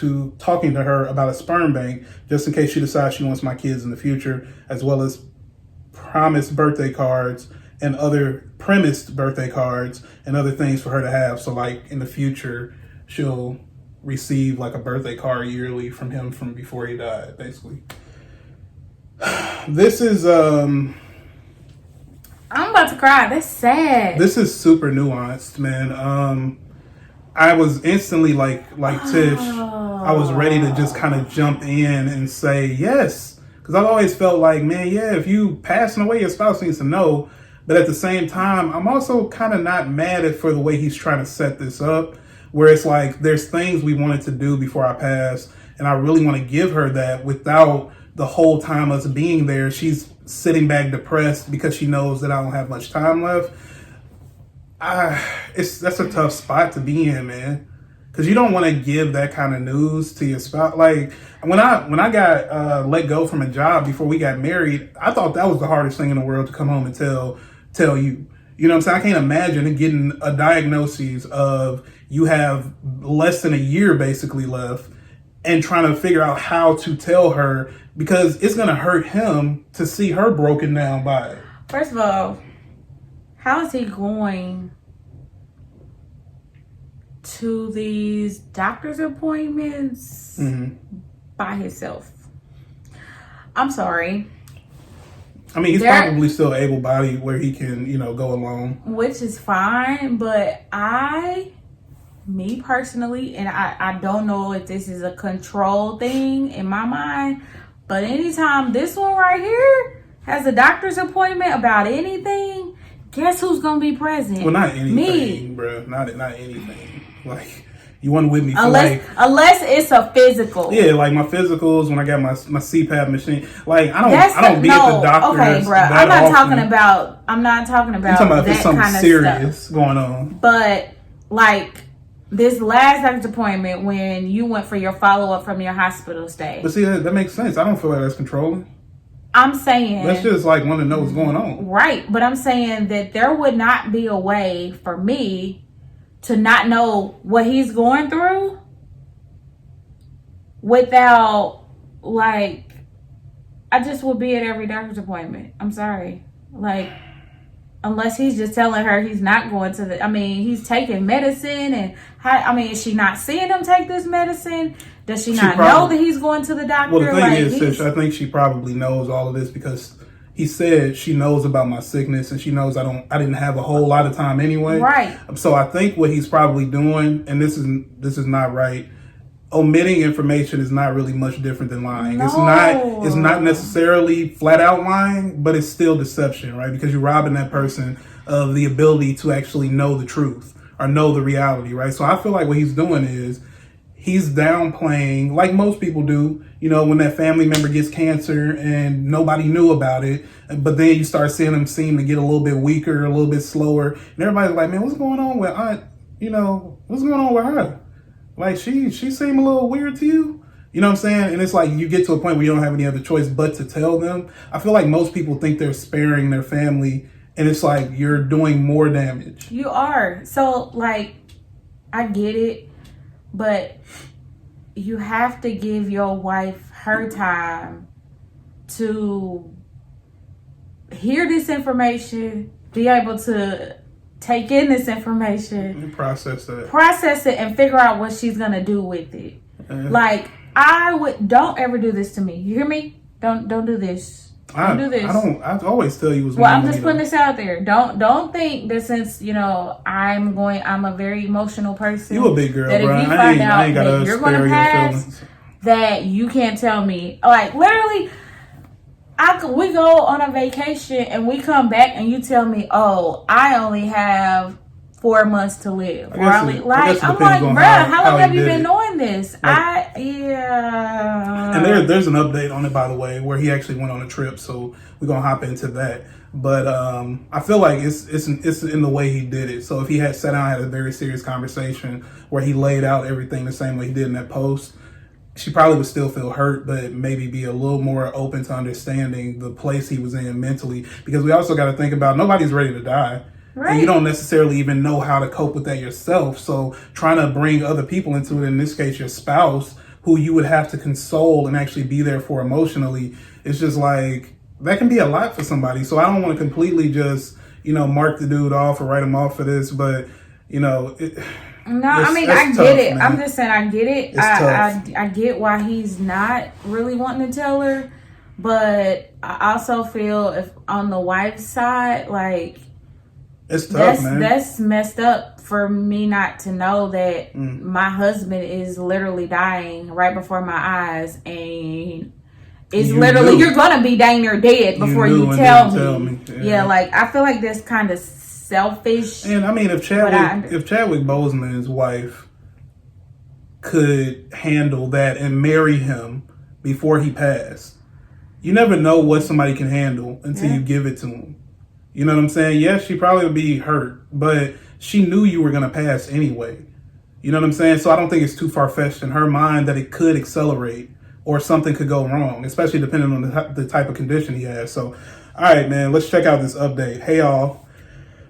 to her about a sperm bank just in case she decides she wants my kids in the future, as well as premised birthday cards and other things for her to have. So like in the future, she'll receive like a birthday card yearly from him from before he died, basically. This is I'm about to cry. That's sad. This is super nuanced, man. I was instantly like Tish, I was ready to just kind of jump in and say yes. Because I've always felt like, man, yeah, if you passing away, your spouse needs to know. But at the same time, I'm also kind of not mad at for the way he's trying to set this up, where it's like there's things we wanted to do before I pass, and I really want to give her that without the whole time us being there, she's sitting back depressed because she knows that I don't have much time left. That's a tough spot to be in, man, because you don't want to give that kind of news to your spouse. Like when I got let go from a job before we got married, I thought that was the hardest thing in the world to come home and tell you. You know what I'm saying? I can't imagine getting a diagnosis of you have less than a year basically left and trying to figure out how to tell her, because it's going to hurt him to see her broken down by it. First of all, how is he going to these doctor's appointments by himself? I'm sorry. I mean, he's probably still able-bodied where he can, go alone. Which is fine, but I me personally, and I don't know if this is a control thing in my mind, but anytime this one right here has a doctor's appointment about anything, guess who's gonna be present? Well, not anything, Me. bro. Not anything. Like, you want with me for unless it's a physical. Yeah, like my physicals when I got my CPAP machine. Like I don't be at the doctor. Okay, bro. I'm not talking about. You're talking about if something kind of serious stuff going on. But like this last doctor's appointment when you went for your follow up from your hospital stay. But see, that makes sense. I don't feel like that's controlling. I'm saying let's just like want to know what's going on, right? But I'm saying that there would not be a way for me to not know what he's going through without, like, I just would be at every doctor's appointment. I'm sorry. Like, unless he's just telling her he's not going to he's taking medicine and is she not seeing him take this medicine? Does she not know that he's going to the doctor? Well, the thing is, Tish, I think she probably knows all of this because he said she knows about my sickness and she knows I didn't have a whole lot of time anyway. Right. So I think what he's probably doing, and this is not right, omitting information is not really much different than lying. No. It's not necessarily flat out lying, but it's still deception, right? Because you're robbing that person of the ability to actually know the truth or know the reality, right? So I feel like what he's doing is he's downplaying, like most people do, when that family member gets cancer and nobody knew about it, but then you start seeing them seem to get a little bit weaker, a little bit slower, and everybody's like, man, what's going on with Aunt? What's going on with her? Like, she seemed a little weird to you? You know what I'm saying? And it's like you get to a point where you don't have any other choice but to tell them. I feel like most people think they're sparing their family, and it's like you're doing more damage. You are. So, like, I get it. But you have to give your wife her time to hear this information, be able to take in this information, and process it, and figure out what she's gonna do with it. Like, don't ever do this to me. You hear me? Don't do this. Don't do this. I always tell you. I'm just putting this out there. Don't think that since I'm a very emotional person. You a big girl, that bro. If you find out that you're going to pass, that you can't tell me. Like, literally, we go on a vacation and we come back and you tell me, oh, I only have 4 months to live. I'm like, bruh, how long have you been doing this? And there's an update on it, by the way, where he actually went on a trip, so we're gonna hop into that. But I feel like it's in the way he did it. So if he had sat down and had a very serious conversation where he laid out everything the same way he did in that post, she probably would still feel hurt, but maybe be a little more open to understanding the place he was in mentally. Because we also got to think about nobody's ready to die. Right. And you don't necessarily even know how to cope with that yourself. So trying to bring other people into it, in this case, your spouse, who you would have to console and actually be there for emotionally, it's just like, that can be a lot for somebody. So I don't want to completely just, mark the dude off or write him off for this, but, No, I get tough, it. Man. I'm just saying, I get it. I get why he's not really wanting to tell her, but I also feel if on the wife's side, like, it's tough, man. That's messed up for me not to know that my husband is literally dying right before my eyes, and it's you're gonna be dang near dead before you tell me. Yeah, like, I feel like that's kind of selfish. And if Chadwick Boseman's wife could handle that and marry him before he passed, you never know what somebody can handle until you give it to them. You know what I'm saying? Yes, she probably would be hurt, but she knew you were going to pass anyway. You know what I'm saying? So I don't think it's too far-fetched in her mind that it could accelerate or something could go wrong, especially depending on the type of condition he has. So, all right, man, let's check out this update. Hey, y'all.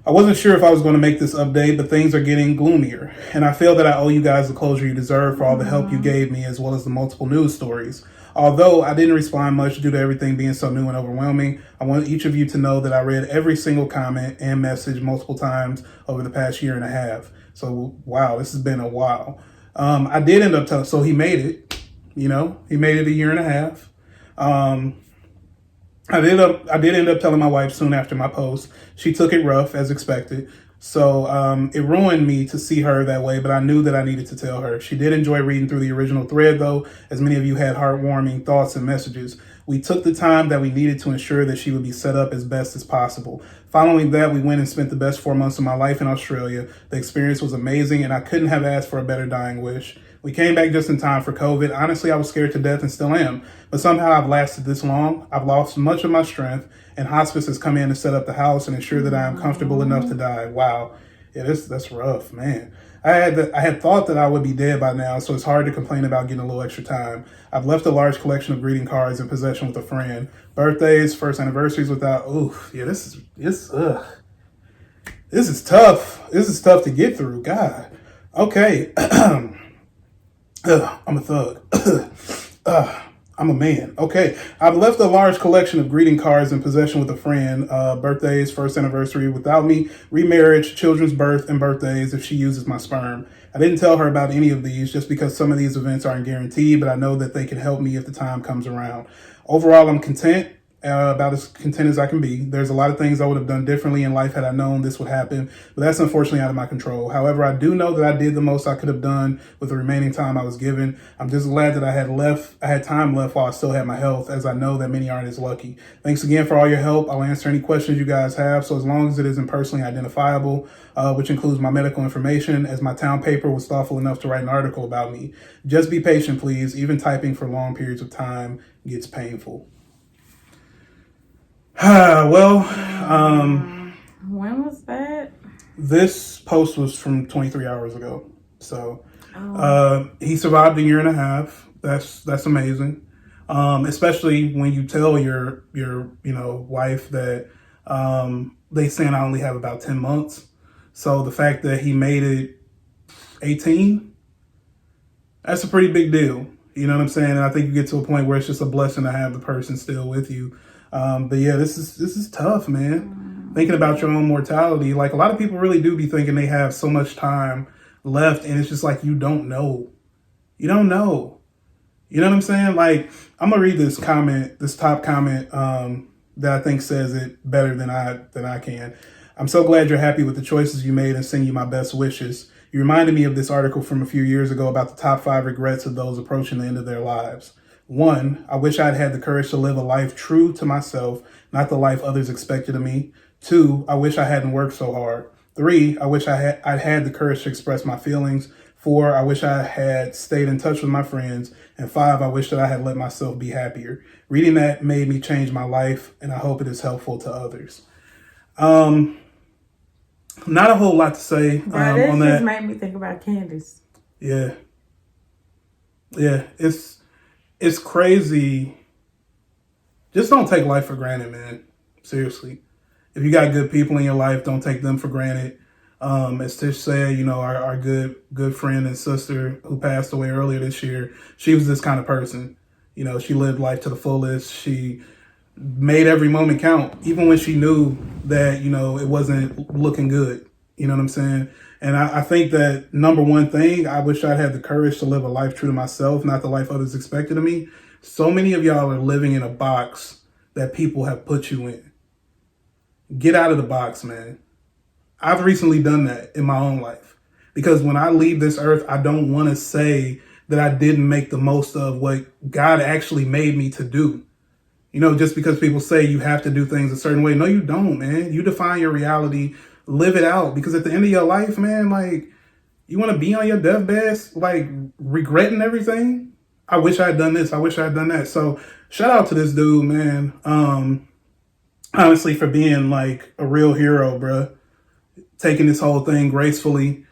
I wasn't sure if I was going to make this update, but things are getting gloomier. And I feel that I owe you guys the closure you deserve for all the help you gave me, as well as the multiple news stories. Although I didn't respond much due to everything being so new and overwhelming, I want each of you to know that I read every single comment and message multiple times over the past year and a half. So, wow, this has been a while. I did end up so he made it, he made it a year and a half. I did end up telling my wife soon after my post. She took it rough, as expected. So it ruined me to see her that way, but I knew that I needed to tell her. She did enjoy reading through the original thread, though, as many of you had heartwarming thoughts and messages. We took the time that we needed to ensure that she would be set up as best as possible. Following that, we went and spent the best 4 months of my life in Australia. The experience was amazing, and I couldn't have asked for a better dying wish. We came back just in time for COVID. Honestly, I was scared to death and still am. But somehow I've lasted this long. I've lost much of my strength, and hospice has come in to set up the house and ensure that I am comfortable enough to die. Wow. Yeah, that's rough, man. I had thought that I would be dead by now, so it's hard to complain about getting a little extra time. I've left a large collection of greeting cards in possession with a friend. Birthdays, first anniversaries without. Oof, yeah, this is tough. This is tough to get through. God. Okay. I'm a thug. I'm a man. Okay. I've left a large collection of greeting cards in possession with a friend. Birthdays, first anniversary without me, remarriage, children's birth, and birthdays if she uses my sperm. I didn't tell her about any of these just because some of these events aren't guaranteed, but I know that they can help me if the time comes around. Overall, I'm content. About as content as I can be. There's a lot of things I would have done differently in life had I known this would happen, but that's unfortunately out of my control. However, I do know that I did the most I could have done with the remaining time I was given. I'm just glad that I had time left while I still had my health, as I know that many aren't as lucky. Thanks again for all your help. I'll answer any questions you guys have, so as long as it isn't personally identifiable, which includes my medical information, as my town paper was thoughtful enough to write an article about me. Just be patient, please. Even typing for long periods of time gets painful. When was that? This post was from 23 hours ago. So he survived a year and a half. That's amazing. Especially when you tell your wife that they saying I only have about 10 months. So the fact that he made it 18, that's a pretty big deal. You know what I'm saying? And I think you get to a point where it's just a blessing to have the person still with you. But yeah, this is tough, man. Thinking about your own mortality. Like, a lot of people really do be thinking they have so much time left, and it's just like, you don't know. You don't know. You know what I'm saying? Like, I'm gonna read this top comment that I think says it better than I can. I'm so glad you're happy with the choices you made and send you my best wishes. You reminded me of this article from a few years ago about the top 5 regrets of those approaching the end of their lives. 1, I wish I'd had the courage to live a life true to myself, not the life others expected of me. 2, I wish I hadn't worked so hard. 3, I wish I'd had the courage to express my feelings. 4, I wish I had stayed in touch with my friends. And 5, I wish that I had let myself be happier. Reading that made me change my life, and I hope it is helpful to others. Not a whole lot to say This on that. just made me think about Candace. Yeah, it's crazy. Just don't take life for granted, man. Seriously. If you got good people in your life, don't take them for granted. As Tish said, our good friend and sister who passed away earlier this year, she was this kind of person. She lived life to the fullest. She made every moment count, even when she knew that, it wasn't looking good. You know what I'm saying? And I think that number one thing, I wish I'd had the courage to live a life true to myself, not the life others expected of me. So many of y'all are living in a box that people have put you in. Get out of the box, man. I've recently done that in my own life, because when I leave this earth, I don't want to say that I didn't make the most of what God actually made me to do. Just because people say you have to do things a certain way. No, you don't, man. You define your reality, live it out. Because at the end of your life, man, like, you want to be on your deathbed, like, regretting everything. I wish I had done this. I wish I had done that. So shout out to this dude, man. Honestly, for being like a real hero, bruh. Taking this whole thing gracefully.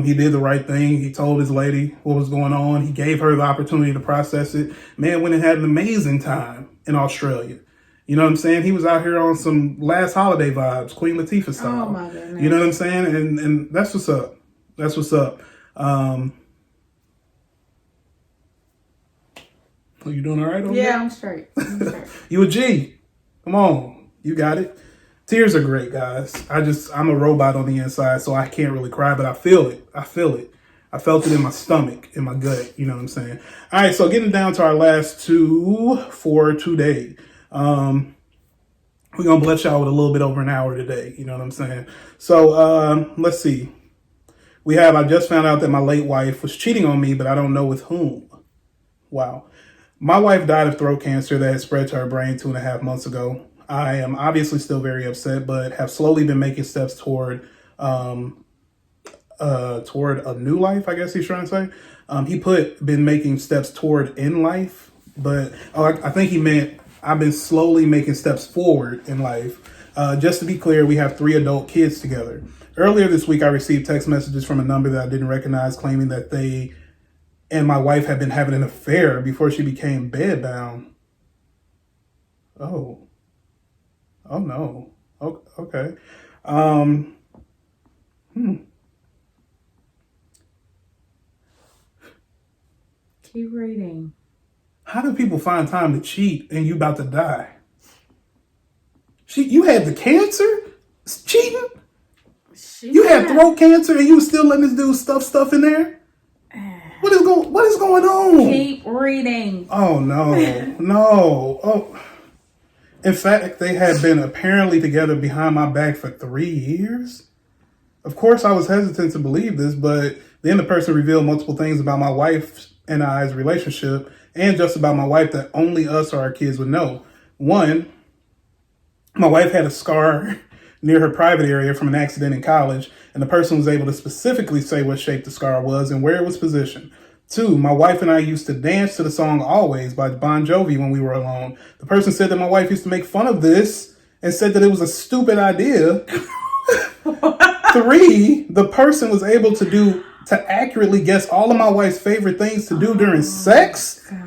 He did the right thing. He told his lady what was going on. He gave her the opportunity to process it. Man went and had an amazing time in Australia. You know what I'm saying? He was out here on some Last Holiday vibes, Queen Latifah style. Oh my goodness. You know what I'm saying? And that's what's up. That's what's up. Are you doing all right over there? Yeah, I'm straight. You a G. Come on. You got it. Tears are great, guys. I'm a robot on the inside, so I can't really cry, but I feel it. I felt it in my stomach, in my gut. You know what I'm saying? All right, so getting down to our last two for today. We're going to bless y'all with a little bit over an hour today. You know what I'm saying? So let's see. I just found out that my late wife was cheating on me, but I don't know with whom. Wow. My wife died of throat cancer that had spread to her brain 2.5 months ago. I am obviously still very upset, but have slowly been making steps toward a new life, I guess he's trying to say. Been making steps toward in life, but I think he meant I've been slowly making steps forward in life. Just to be clear, we have 3 adult kids together. Earlier this week, I received text messages from a number that I didn't recognize claiming that they and my wife had been having an affair before she became bedbound. Oh no. Okay. Keep reading. How do people find time to cheat and you about to die? You had the cancer? Cheating? You had throat cancer and you was still letting this dude stuff in there? What is going on? Keep reading. Oh no. No. Oh. In fact, they had been apparently together behind my back for 3 years. Of course, I was hesitant to believe this, but then the person revealed multiple things about my wife and I's relationship and just about my wife that only us or our kids would know. One, my wife had a scar near her private area from an accident in college, and the person was able to specifically say what shape the scar was and where it was positioned. 2, my wife and I used to dance to the song Always by Bon Jovi when we were alone. The person said that my wife used to make fun of this and said that it was a stupid idea. 3, the person was able to accurately guess all of my wife's favorite things to do during sex. Gosh.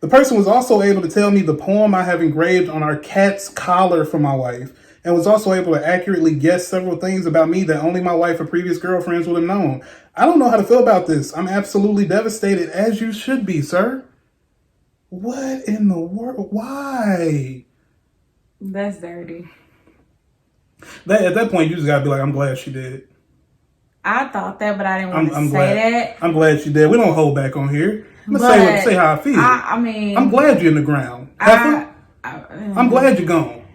The person was also able to tell me the poem I have engraved on our cat's collar for my wife, and was also able to accurately guess several things about me that only my wife or previous girlfriends would have known. I don't know how to feel about this. I'm absolutely devastated, as you should be, sir. What in the world? Why? That's dirty. At that point, you just gotta be like, I'm glad she did. I thought that, but I didn't want to say that. I'm glad she did. We don't hold back on here. I'm gonna say how I feel. I mean, I'm glad you're in the ground. I'm glad you're gone.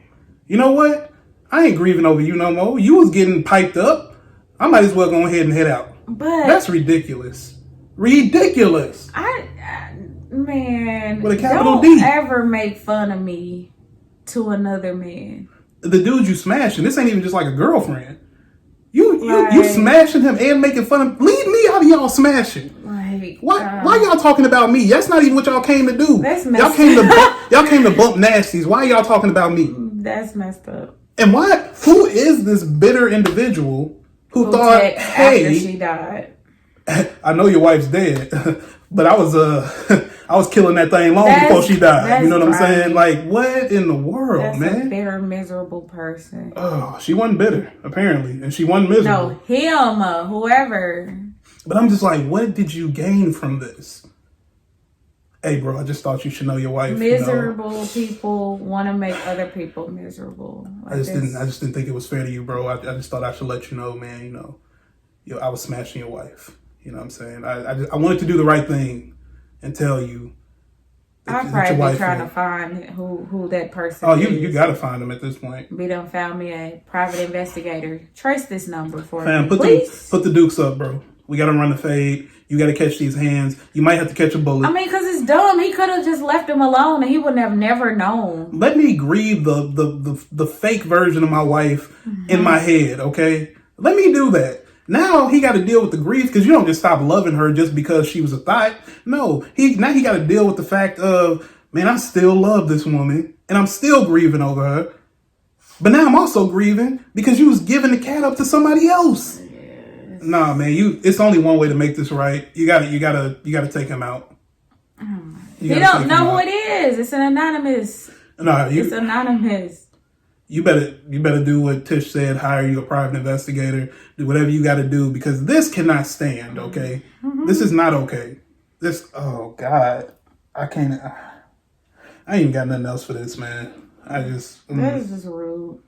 You know what? I ain't grieving over you no more. You was getting piped up. I might as well go ahead and head out. But that's ridiculous. Ridiculous. Man, with a capital don't D. ever make fun of me to another man. The dude you smashing, this ain't even just like a girlfriend. You smashing him and making fun of. Leave me out of y'all smashing. Why y'all talking about me? That's not even what y'all came to do. That's y'all came to bump nasties. Why y'all talking about me? That's messed up. And who is this bitter individual who thought, hey, after she died. I know your wife's dead, but I was killing that thing long before she died. You know what I'm saying? Like, what in the world, that's man? A bitter, miserable person. Oh, she wasn't bitter, apparently, and she wasn't miserable. No, him, whoever. But I'm just like, what did you gain from this? Hey, bro, I just thought you should know your wife. Miserable people want to make other people miserable. I just didn't think it was fair to you, bro. I just thought I should let you know, man. I was smashing your wife. You know what I'm saying? I wanted to do the right thing and tell you. I'm probably trying to find who that person is. Oh, you got to find him at this point. We done found me a private investigator. Trace this number for me, please. Put the dukes up, bro. We got to run the fade. You got to catch these hands. You might have to catch a bullet. I mean, because it's dumb. He could have just left him alone and he would have never known. Let me grieve the fake version of my wife in my head, okay? Let me do that. Now he got to deal with the grief because you don't just stop loving her just because she was a thought. No, he got to deal with the fact of, man, I still love this woman and I'm still grieving over her. But now I'm also grieving because you was giving the cat up to somebody else. Yes. Nah, man, it's only one way to make this right. You gotta take him out. You don't know who it is. It's an anonymous. It's anonymous. You better do what Tish said, hire you a private investigator, do whatever you got to do because this cannot stand, okay? Mm-hmm. This is not okay. Oh God, I ain't even got nothing else for this, man. That is just rude.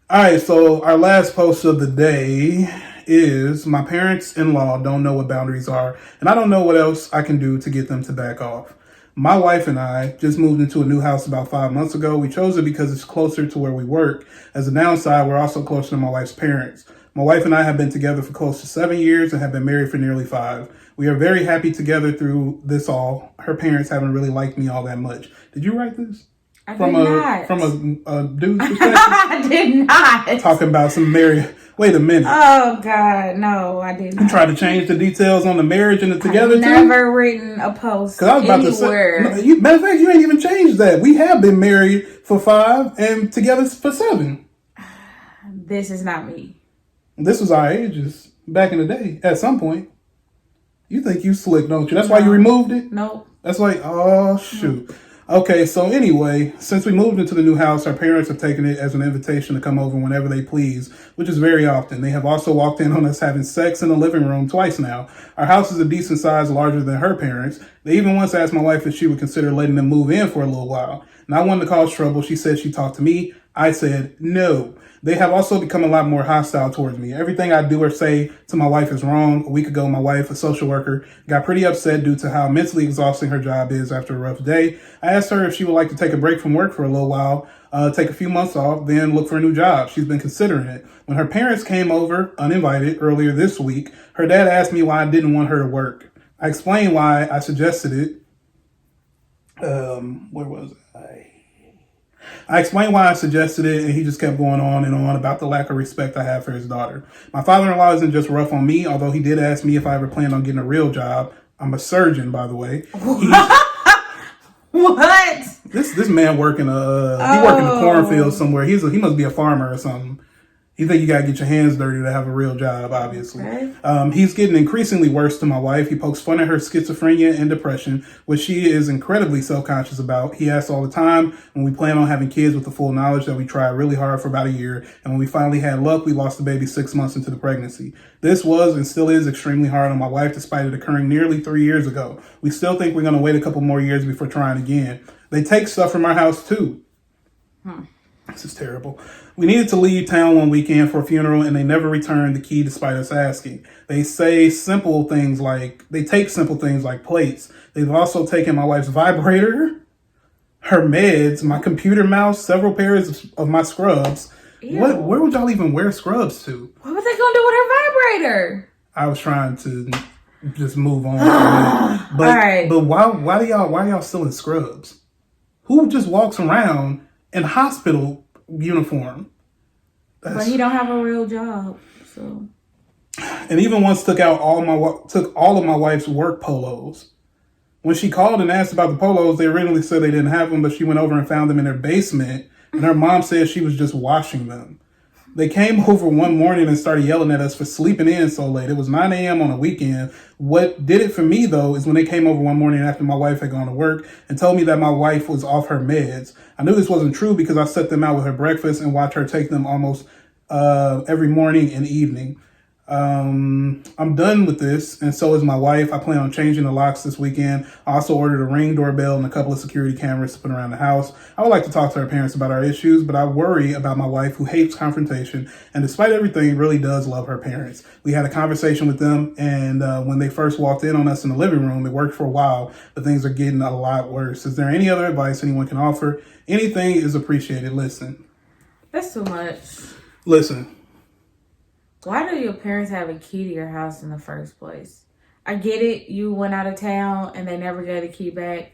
All right, so our last post of the day is my parents-in-law don't know what boundaries are, and I don't know what else I can do to get them to back off. My wife and I just moved into a new house about 5 months ago. We chose it because it's closer to where we work. As a downside, we're also closer to my wife's parents. My wife and I have been together for close to 7 years and have been married for nearly 5. We are very happy together through this all. Her parents haven't really liked me all that much. Did you write this? I From did not. a dude's perspective? I did not. Talking about some marriage. Wait a minute. Oh God, no, I did You not. tried to change the details on the marriage and the together I've too? never written a post Because I was about anywhere. to say, matter of fact, you ain't even changed that. We have been married for 5 and together for 7. This is not me. This was our ages back in the day. At some point, you think you slick, don't you? That's why you removed it. Nope. That's like, oh shoot. Okay, so anyway, since we moved into the new house, our parents have taken it as an invitation to come over whenever they please, which is very often. They have also walked in on us having sex in the living room twice now. Our house is a decent size larger than her parents. They even once asked my wife if she would consider letting them move in for a little while. Not wanting to cause trouble, she said she'd talk to me. I said no. They have also become a lot more hostile towards me. Everything I do or say to my wife is wrong. A week ago, my wife, a social worker, got pretty upset due to how mentally exhausting her job is after a rough day. I asked her if she would like to take a break from work for a little while, take a few months off, then look for a new job. She's been considering it. When her parents came over, uninvited, earlier this week, her dad asked me why I didn't want her to work. I explained why I suggested it. Where was I? I explained why I suggested it, and he just kept going on and on about the lack of respect I have for his daughter. My father-in-law isn't just rough on me, although he did ask me if I ever planned on getting a real job. I'm a surgeon, by the way. What? This man working he working the cornfield somewhere. He must be a farmer or something. You think you gotta get your hands dirty to have a real job, obviously. Okay. He's getting increasingly worse to my wife. He pokes fun at her schizophrenia and depression, which she is incredibly self-conscious about. He asks all the time when we plan on having kids with the full knowledge that we tried really hard for about a year. And when we finally had luck, we lost the baby 6 months into the pregnancy. This was and still is extremely hard on my wife, despite it occurring nearly 3 years ago. We still think we're going to wait a couple more years before trying again. They take stuff from our house too. This is terrible. We needed to leave town one weekend for a funeral, and they never returned the key despite us asking. They take simple things like plates. They've also taken my wife's vibrator, her meds, my computer mouse, several pairs of my scrubs. Ew. Where would y'all even wear scrubs to? What were they gonna do with her vibrator? I was trying to just move on from it. But, all right. But why are y'all still in scrubs? Who just walks around in hospital uniform? But he don't have a real job, so. And even once took all of my wife's work polos. When she called and asked about the polos, they originally said they didn't have them, but she went over and found them in her basement, and her mom said she was just washing them. They came over one morning and started yelling at us for sleeping in so late. It was 9 a.m. on a weekend. What did it for me, though, is when they came over one morning after my wife had gone to work and told me that my wife was off her meds. I knew this wasn't true because I set them out with her breakfast and watched her take them almost every morning and evening. I'm done with this, and so is my wife. I plan on changing the locks this weekend. I also ordered a Ring doorbell and a couple of security cameras to put around the house. I would like to talk to her parents about our issues, but I worry about my wife, who hates confrontation, and despite everything, really does love her parents. We had a conversation with them, and when they first walked in on us in the living room, it worked for a while, but things are getting a lot worse. Is there any other advice anyone can offer? Anything is appreciated. Listen. That's too much. Listen. Why do your parents have a key to your house in the first place? I get it. You went out of town and they never gave the key back.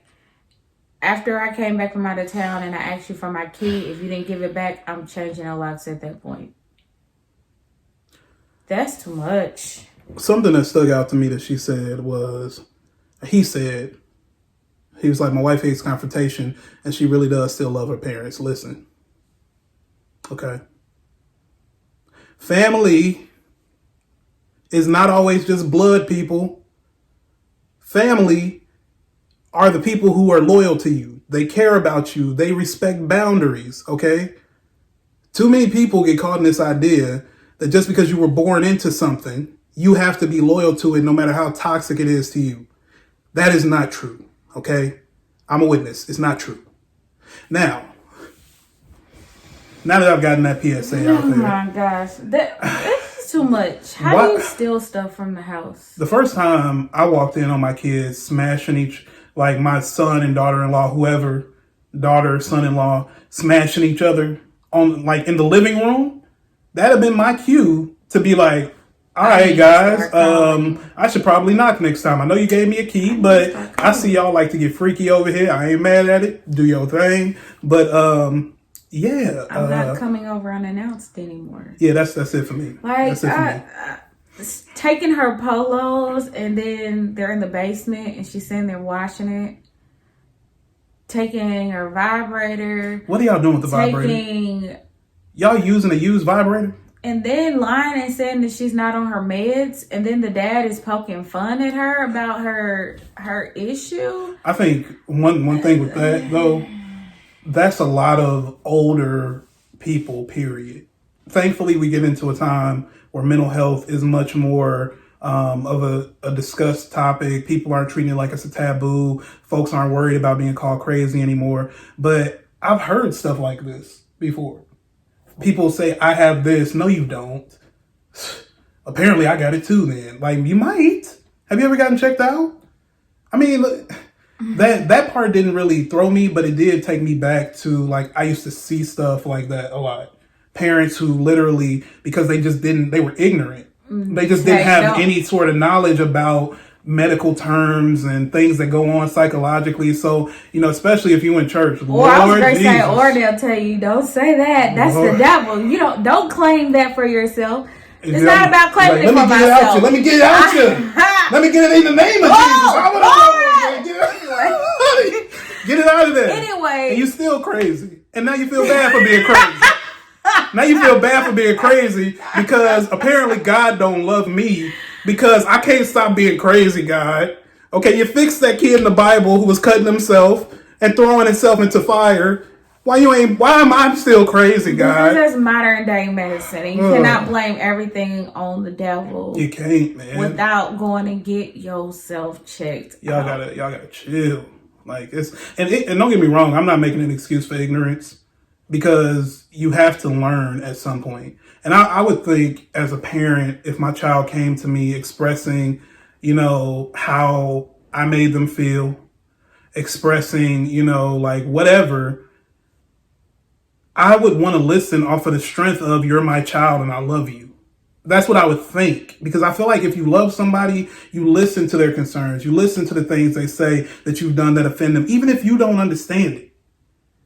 After I came back from out of town and I asked you for my key, if you didn't give it back, I'm changing the locks at that point. That's too much. Something that stuck out to me that he was like, my wife hates confrontation and she really does still love her parents. Listen. Okay. Family is not always just blood, people. Family are the people who are loyal to you. They care about you. They respect boundaries, okay? Too many people get caught in this idea that just because you were born into something, you have to be loyal to it no matter how toxic it is to you. That is not true, okay? I'm a witness. It's not true. Now that I've gotten that PSA out there. Oh my gosh. That's too much. How do you steal stuff from the house? The first time I walked in on my kids smashing like my son and daughter-in-law, whoever, daughter, son-in-law, smashing each other on like in the living room, that'd have been my cue to be like, all right, guys, I should probably knock next time. I know you gave me a key, but I see y'all like to get freaky over here. I ain't mad at it. Do your thing. But yeah. I'm not coming over unannounced anymore. Yeah, that's it for me. Like, that's it for me. Taking her polos and then they're in the basement and she's sitting there washing it. Taking her vibrator. What are y'all doing with the vibrator? Y'all using a used vibrator? And then lying and saying that she's not on her meds. And then the dad is poking fun at her about her issue. I think one thing with that, though, that's a lot of older people, period. Thankfully, we get into a time where mental health is much more of a discussed topic. People aren't treating it like it's a taboo. Folks aren't worried about being called crazy anymore. But I've heard stuff like this before. People say, I have this. No, you don't. Apparently, I got it too then. Like, you might. Have you ever gotten checked out? I mean, look, that part didn't really throw me, but it did take me back to, like, I used to see stuff like that a lot. Parents who literally, because they were ignorant. They just didn't have any sort of knowledge about medical terms and things that go on psychologically. So, especially if you in church. Or I was going to say, or they'll tell you, don't say that. That's the devil. You don't claim that for yourself. It's not about claiming it for myself. Let me get it out you. Let me get it in the name of Jesus. Get it out of there. Anyway. And you still crazy. And now you feel bad for being crazy. Now you feel bad for being crazy because apparently God don't love me because I can't stop being crazy, God. Okay, you fixed that kid in the Bible who was cutting himself and throwing himself into fire. Why am I still crazy, God? Because there's modern day medicine and you cannot blame everything on the devil. You can't, man. Without going and get yourself checked. Y'all gotta chill. Like and don't get me wrong, I'm not making an excuse for ignorance. Because you have to learn at some point. And I would think as a parent, if my child came to me expressing, how I made them feel, expressing, like whatever, I would want to listen off of the strength of you're my child and I love you. That's what I would think. Because I feel like if you love somebody, you listen to their concerns. You listen to the things they say that you've done that offend them, even if you don't understand it.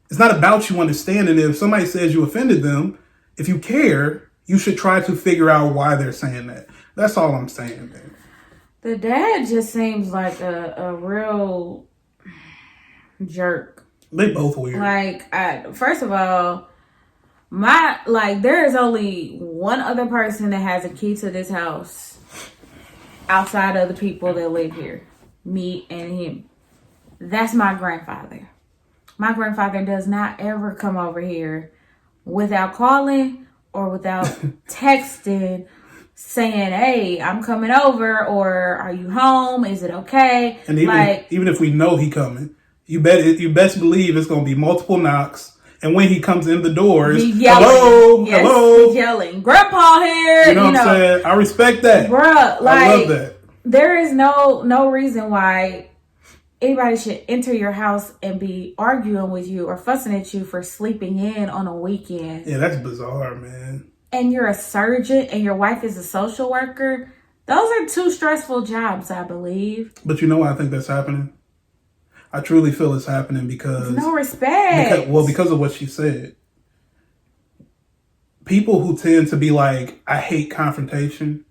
It's not about you understanding it. If somebody says you offended them, if you care, you should try to figure out why they're saying that. That's all I'm saying, man. The dad just seems like a real jerk. They both weird. Like, first of all, there is only one other person that has a key to this house outside of the people that live here. Me and him. That's my grandfather. My grandfather does not ever come over here without calling or without texting saying, hey, I'm coming over, or are you home? Is it okay? And even if we know he coming, you best believe it's going to be multiple knocks. And when he comes in the doors, hello, he's yelling, Grandpa here. You know what I'm saying? I respect that. Bruh, I love that. There is no reason why anybody should enter your house and be arguing with you or fussing at you for sleeping in on a weekend. Yeah, that's bizarre, man. And you're a surgeon and your wife is a social worker. Those are two stressful jobs, I believe. But you know why I think that's happening? I truly feel it's happening because... no respect. Because of what she said. People who tend to be like, I hate confrontation,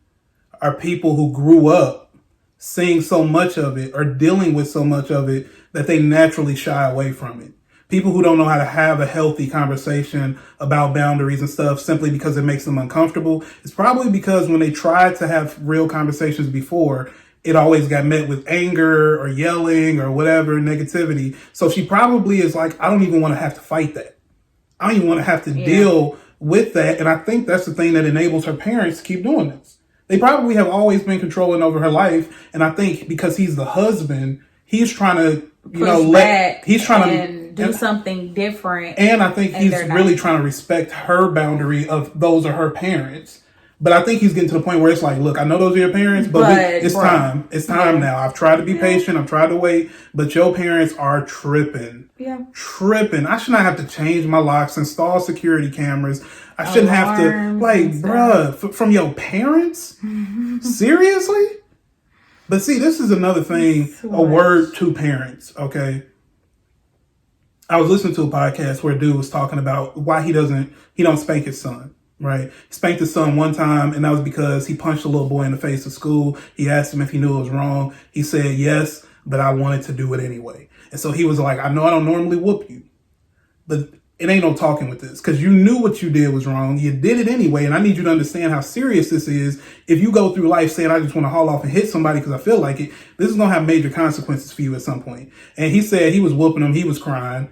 are people who grew up seeing so much of it or dealing with so much of it that they naturally shy away from it. People who don't know how to have a healthy conversation about boundaries and stuff simply because it makes them uncomfortable. It's probably because when they tried to have real conversations before, it always got met with anger or yelling or whatever, negativity. So she probably is like, I don't even want to have to fight that. I don't even want to have to deal with that. And I think that's the thing that enables her parents to keep doing this. They probably have always been controlling over her life. And I think because he's the husband, he's trying to, do something different. And I think he's really trying to respect her boundary of those are her parents. But I think he's getting to the point where it's like, look, I know those are your parents, but it's bro, time. It's time now. I've tried to be patient. I've tried to wait, but your parents are tripping. Yeah. Tripping. I should not have to change my locks, install security cameras. I shouldn't have to, like, bruh, from your parents? Seriously? But see, this is another thing, a word to parents, okay? I was listening to a podcast where a dude was talking about why he don't spank his son, right? He spanked his son one time, and that was because he punched a little boy in the face at school. He asked him if he knew it was wrong. He said, yes, but I wanted to do it anyway. And so he was like, I know I don't normally whoop you, but it ain't no talking with this because you knew what you did was wrong. You did it anyway. And I need you to understand how serious this is. If you go through life saying, I just want to haul off and hit somebody because I feel like it, this is going to have major consequences for you at some point. And he said he was whooping him. He was crying.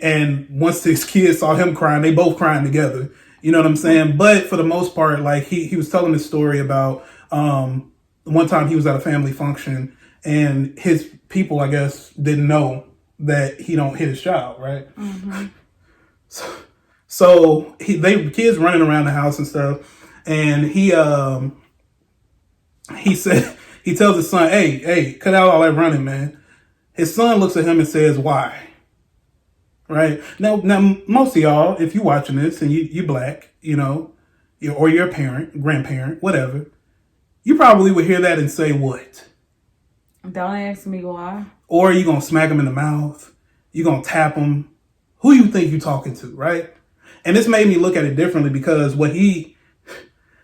And once his kids saw him crying, they both crying together. You know what I'm saying? But for the most part, like he was telling this story about one time he was at a family function and his people, I guess, didn't know that he don't hit his child, right? Mm-hmm. So kids running around the house and stuff, and he said he tells his son, hey, cut out all that running, man. His son looks at him and says, why? Right now, most of y'all, if you watching this and you black, you know, or you're a parent, grandparent, whatever, you probably would hear that and say what? Don't ask me why. Or you gonna smack him in the mouth? You gonna tap him? Who you think you talking to, right? And this made me look at it differently because I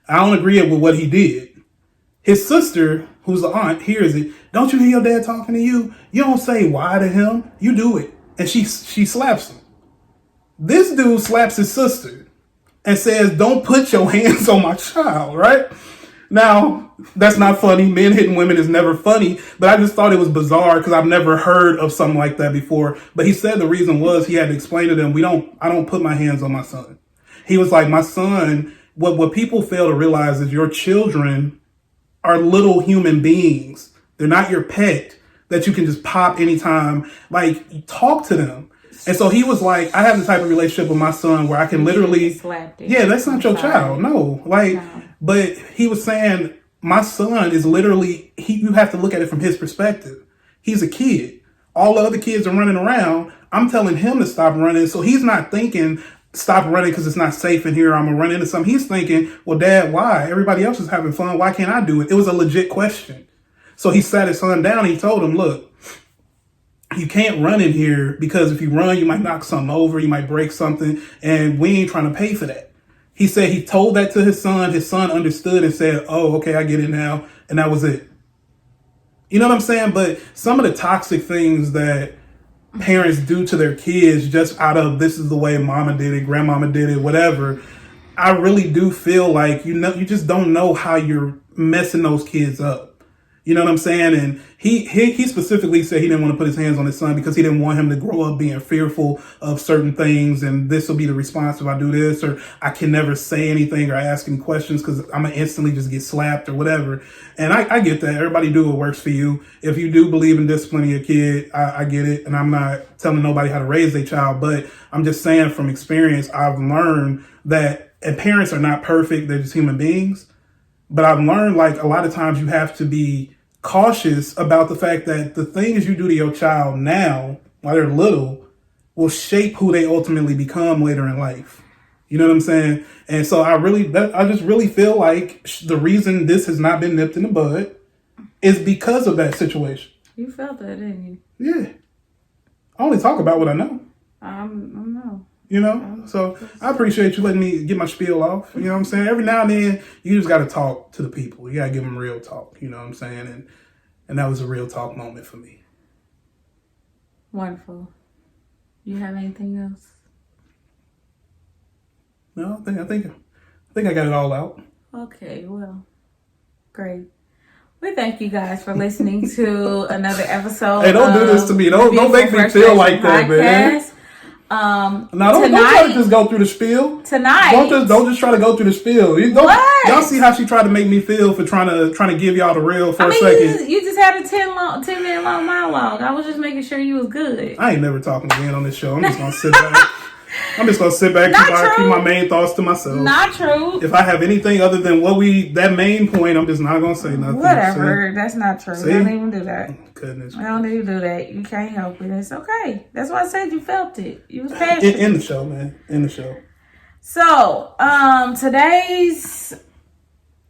don't agree with what he did. His sister, who's the aunt, hears it. Don't you hear your dad talking to you? You don't say why to him. You do it. And she slaps him. This dude slaps his sister and says, don't put your hands on my child, right? Now, that's not funny. Men hitting women is never funny, but I just thought it was bizarre because I've never heard of something like that before. But he said the reason was he had to explain to them, I don't put my hands on my son. He was like, my son, what people fail to realize is your children are little human beings. They're not your pet that you can just pop anytime. Like, talk to them. And so he was like, I have the type of relationship with my son where I can literally, that's not your child. No, but he was saying, my son is literally, you have to look at it from his perspective. He's a kid. All the other kids are running around. I'm telling him to stop running. So he's not thinking, stop running because it's not safe in here. I'm going to run into something. He's thinking, well, Dad, why? Everybody else is having fun. Why can't I do it? It was a legit question. So he sat his son down and he told him, look, you can't run in here because if you run, you might knock something over. You might break something. And we ain't trying to pay for that. He said he told that to his son. His son understood and said, oh, okay, I get it now. And that was it. You know what I'm saying? But some of the toxic things that parents do to their kids just out of this is the way mama did it, grandmama did it, whatever. I really do feel like, you just don't know how you're messing those kids up. You know what I'm saying? And he specifically said he didn't want to put his hands on his son because he didn't want him to grow up being fearful of certain things. And this will be the response if I do this, or I can never say anything or ask him questions because I'm going to instantly just get slapped or whatever. And I get that. Everybody do what works for you. If you do believe in disciplining your kid, I get it. And I'm not telling nobody how to raise their child, but I'm just saying from experience, I've learned that, and parents are not perfect. They're just human beings. But I've learned like a lot of times you have to be cautious about the fact that the things you do to your child now while they're little will shape who they ultimately become later in life. You know what I'm saying? And so I just really feel like the reason this has not been nipped in the bud is because of that situation. You felt that, didn't you? Yeah. I only talk about what I know. I know. You know, so I appreciate you letting me get my spiel off. You know what I'm saying? Every now and then, you just got to talk to the people. You got to give them real talk. You know what I'm saying? And that was a real talk moment for me. Wonderful. You have anything else? No, I think I got it all out. Okay, well, great. We thank you guys for listening to another episode. Hey, don't do this to me. Don't make me feel like that, man. Now don't try to just go through the spiel tonight. Don't just try to go through the spiel. Y'all see how she tried to make me feel for trying to give y'all the real for a second. You just had a 10-minute long monologue. I was just making sure you was good. I ain't never talking again on this show. I'm just gonna sit back. I'm just gonna sit back and keep my main thoughts to myself. Not true. If I have anything other than that main point, I'm just not gonna say nothing. Whatever. That's not true. Don't even do that. Goodness. I don't even do that. You can't help it. It's okay. That's why I said you felt it. You was passionate. In the show, man. In the show. So, today's,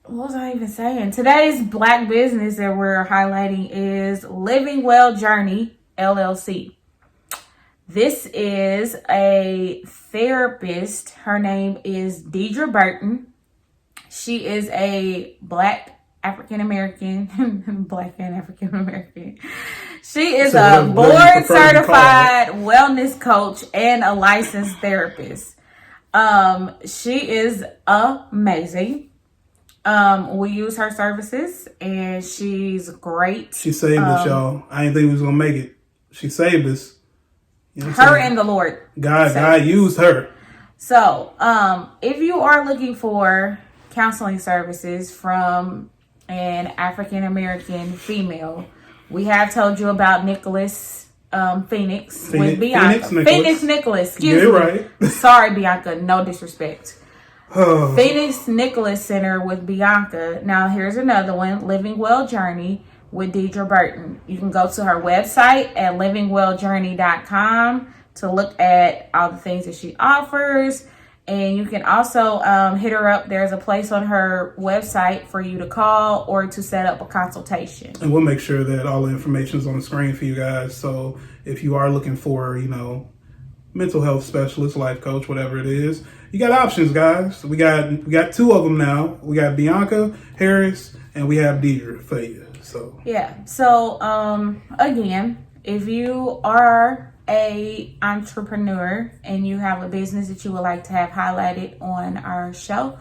what was I even saying? Today's Black business that we're highlighting is Living Well Journey, LLC. This is a therapist. Her name is Deidre Burton. She is a Black African-American, Black and African-American. She is a board-certified wellness coach and a licensed therapist. She is amazing. We use her services and she's great. She saved us, y'all. I didn't think we was gonna make it. She saved us. You know her and the Lord. God used her. So, if you are looking for counseling services from an African American female, we have told you about Nicholas Phoenix with Bianca. Phoenix Nicholas. Excuse me. Right. Sorry, Bianca. No disrespect. Phoenix Nicholas Center with Bianca. Now, here's another one. Living Well Journey with Deidre Burton. You can go to her website at livingwelljourney.com to look at all the things that she offers. And you can also hit her up. There's a place on her website for you to call or to set up a consultation. And we'll make sure that all the information is on the screen for you guys. So if you are looking for, mental health specialist, life coach, whatever it is, you got options, guys. We got two of them now. We got Bianca Harris and we have Deidre for you. So yeah. So again, if you are a entrepreneur and you have a business that you would like to have highlighted on our show,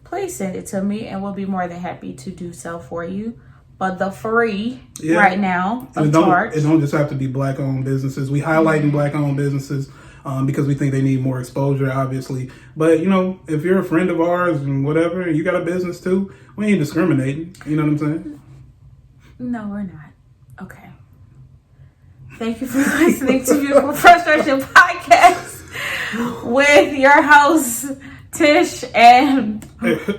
please send it to me and we'll be more than happy to do so for you. But the free right now of charge. It don't just have to be Black owned businesses. We highlighting Black owned businesses because we think they need more exposure, obviously. But if you're a friend of ours and whatever, and you got a business too, we ain't discriminating. You know what I'm saying? No, we're not. Okay. Thank you for listening to Beautiful Frustration Podcast with your host, Tish, and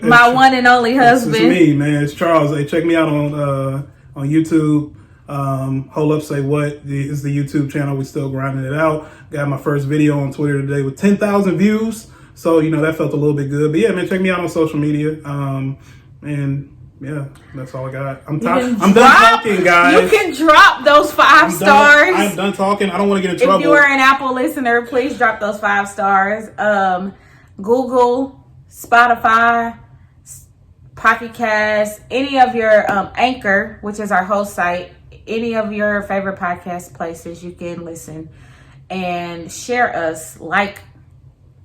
my one and only husband. It's me, man. It's Charles. Hey, check me out on YouTube. Hold Up, Say What is the YouTube channel. We're still grinding it out. Got my first video on Twitter today with 10,000 views. So, that felt a little bit good. But yeah, man, check me out on social media. And yeah, that's all I got. I'm done talking, guys. You can drop those 5 stars. I'm done talking. I don't want to get in trouble. If you are an Apple listener, please drop those 5 stars. Google, Spotify, Pocket Cast, any of your Anchor, which is our host site, any of your favorite podcast places, you can listen and share us,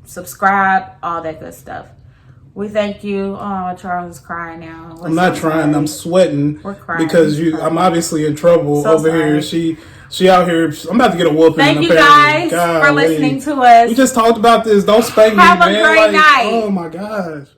subscribe, all that good stuff. We thank you. Oh, Charles is crying now. I'm not trying. I'm sweating. We're crying. Because I'm obviously in trouble over here. She out here. I'm about to get a whooping. Thank you guys for listening to us. We just talked about this. Don't spank me, man. Have a great night. Oh my gosh.